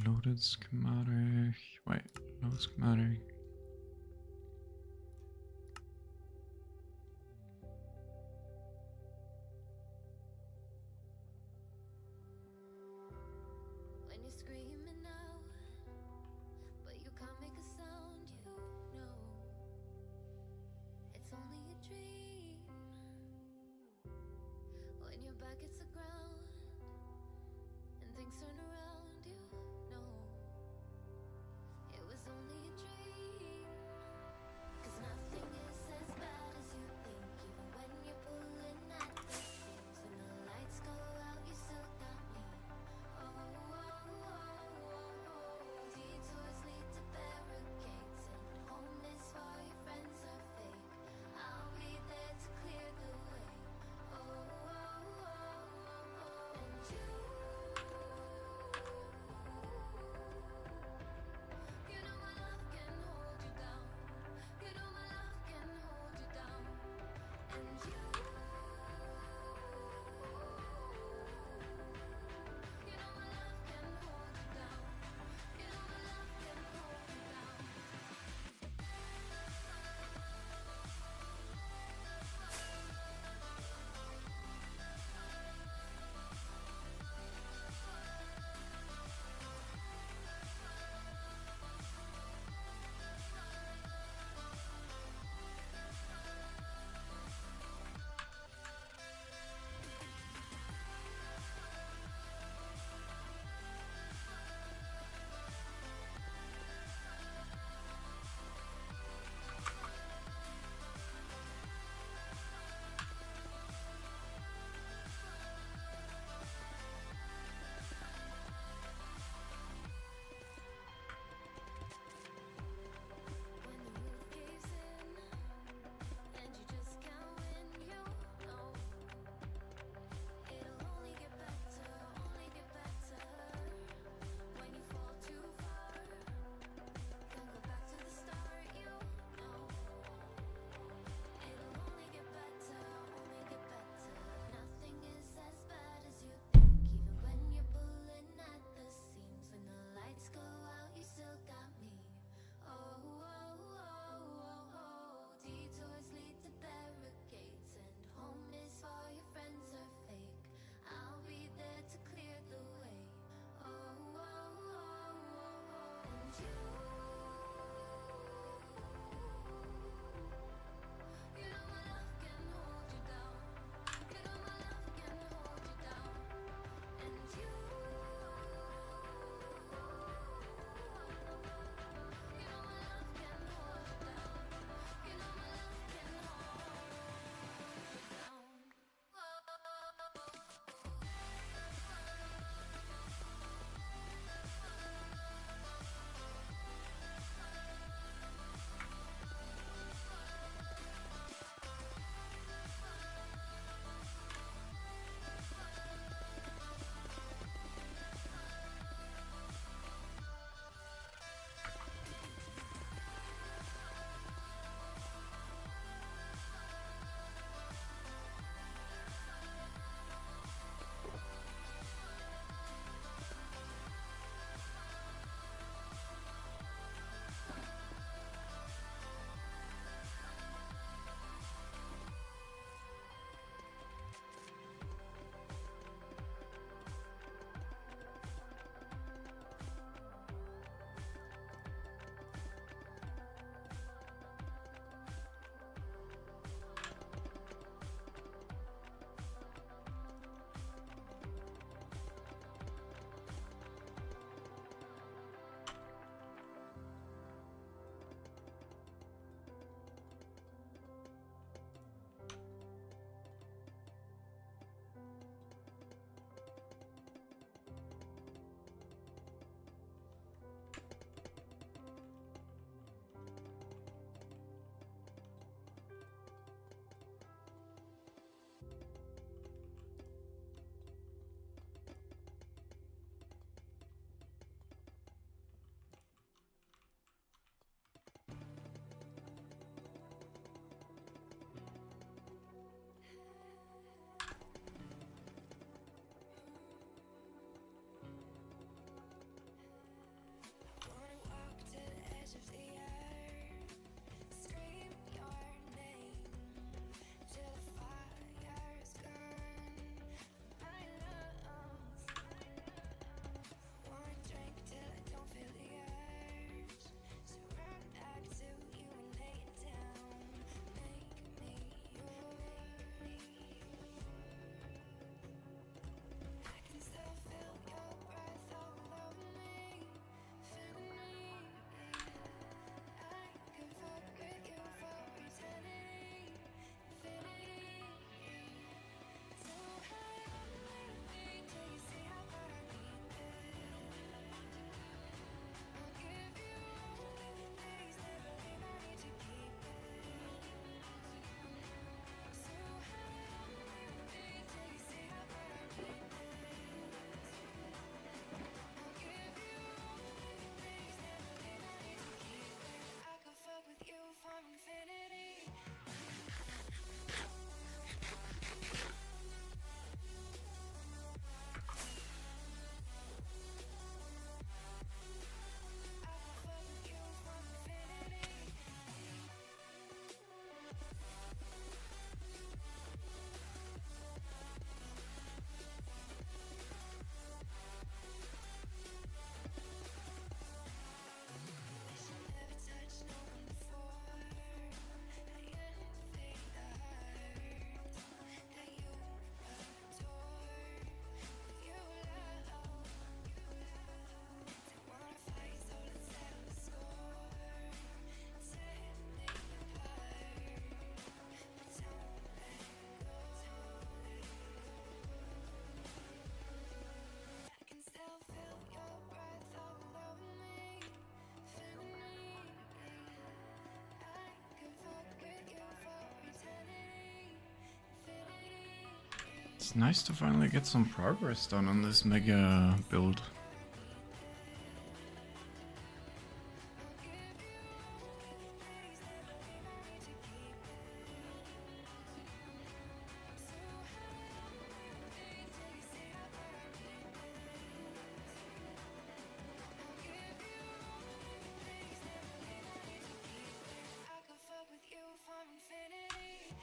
Loaded schematic. Wait, load schematic. When you're screaming out, but you can't make a sound, you know it's only a dream. When your back hits the ground and things turn around, you know it was only a dream. 'Cause nothing is as bad as you think, even when you're pulling at the strings. When the lights go out, you still got me. Oh, oh, oh, oh, oh. Detours lead to barricades, and It's nice to finally get some progress done on this mega build. I could fuck with you for infinity.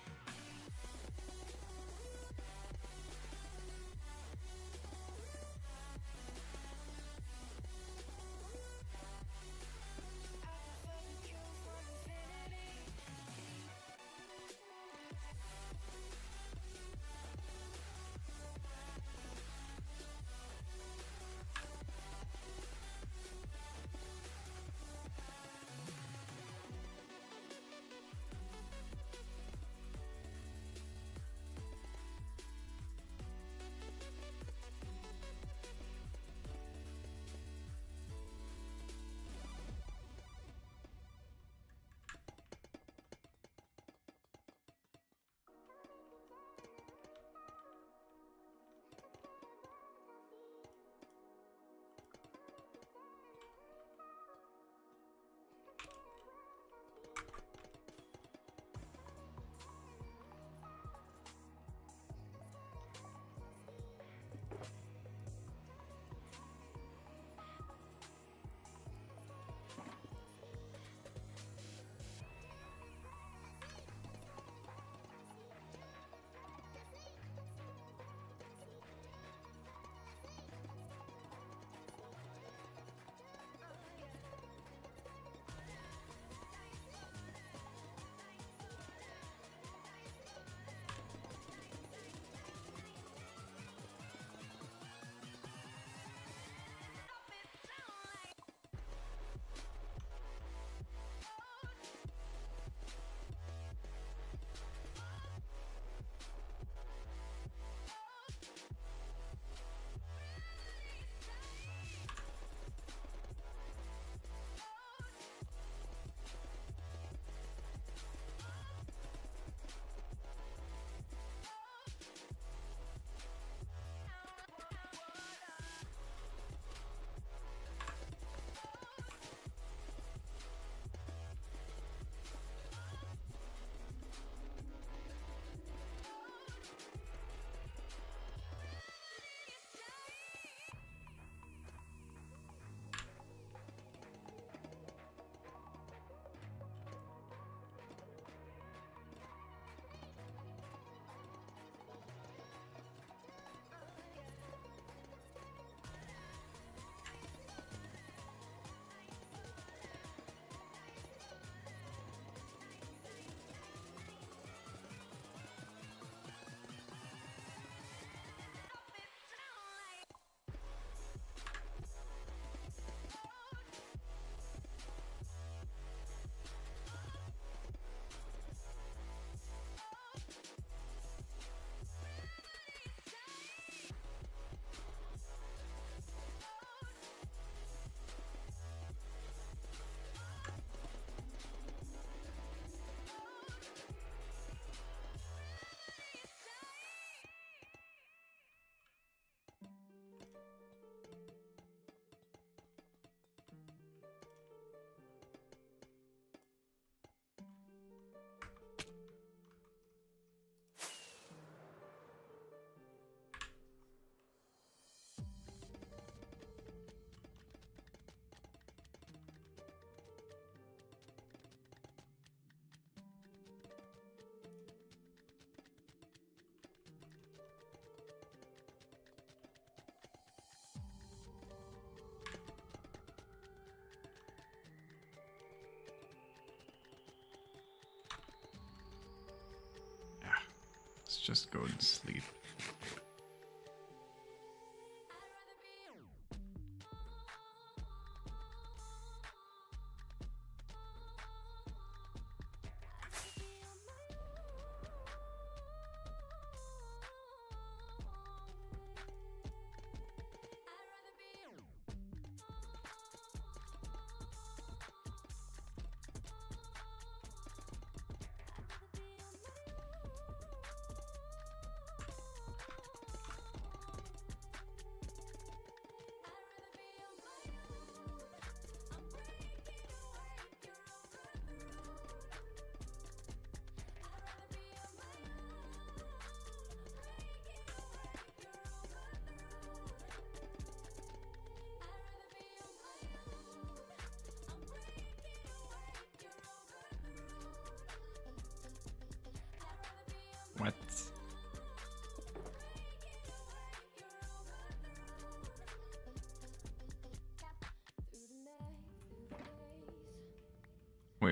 Let's just go and sleep.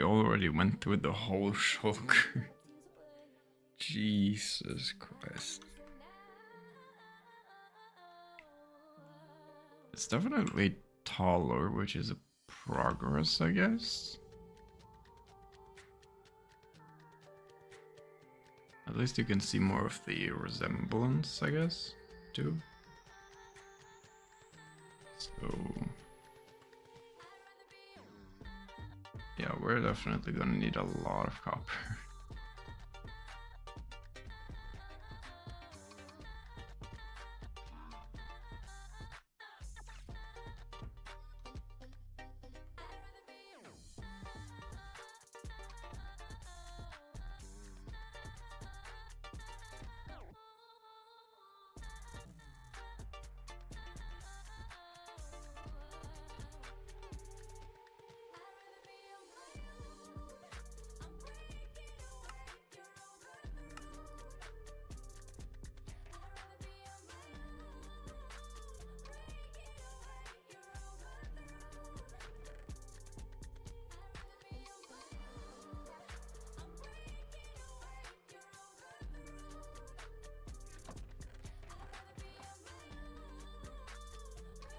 we already went through the whole shulker. Jesus Christ. It's definitely taller, which is a progress, I guess. At least you can see more of the resemblance, I guess, too. So... yeah, we're definitely gonna need a lot of copper.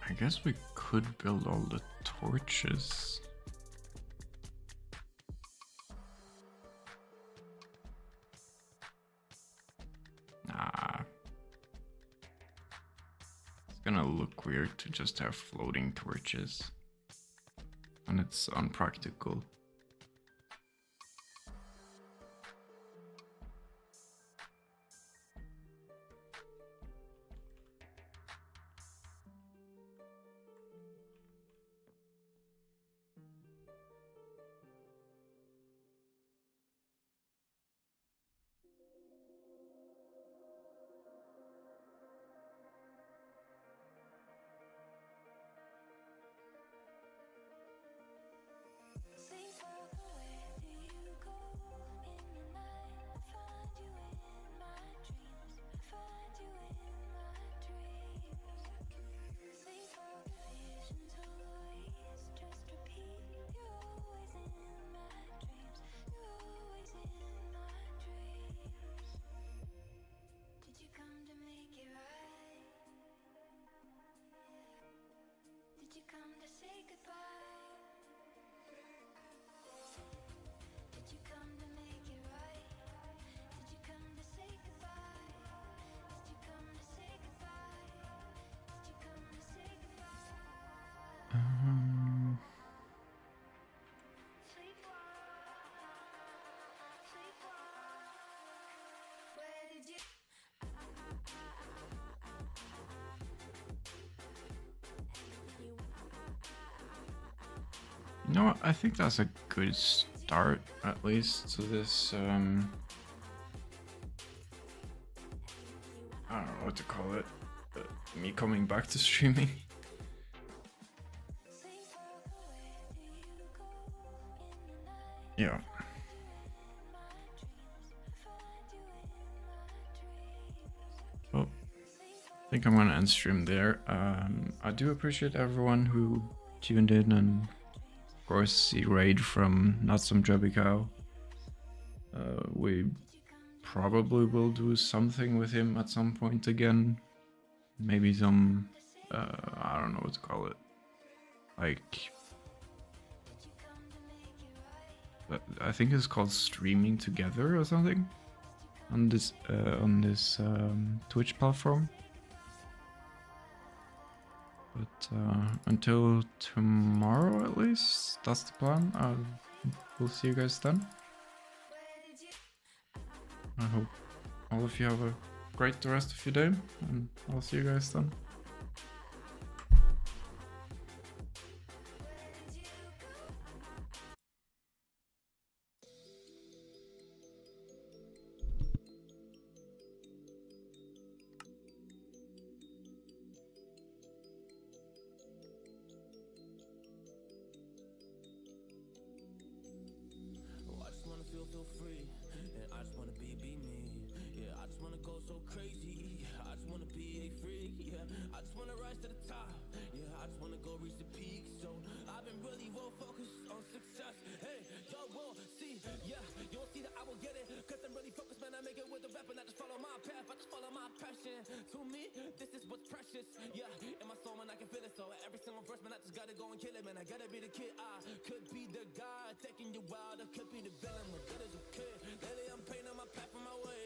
I guess we could build all the torches. Nah. It's gonna look weird to just have floating torches. And it's unpractical. You know what? I think that's a good start, at least, to this, I don't know what to call it, me coming back to streaming. Yeah. Well, I think I'm gonna end stream there. I do appreciate everyone who tuned in, and of course the raid from Not Some Jubby Cow. We probably will do something with him at some point again. Maybe some, I don't know what to call it. Like, I think it's called streaming together or something on this Twitch platform. But until tomorrow, at least, that's the plan. We'll see you guys then. I hope all of you have a great rest of your day, and I'll see you guys then. feel free, and I just wanna be me. Yeah, I just wanna go so crazy. Yeah, I just wanna be a freak. Yeah, I just wanna rise to the top. Yeah, I just wanna go reach the peak. So I've been really well focused on success. Hey, yo. passion. To me, this is what's precious. Yeah, in my soul, man, I can feel it. So every single verse, man, I just gotta go and kill it, man. I gotta be the kid. I could be the guy taking you wild. I could be the villain. What good as a kid? Lately, I'm painting my path on my way.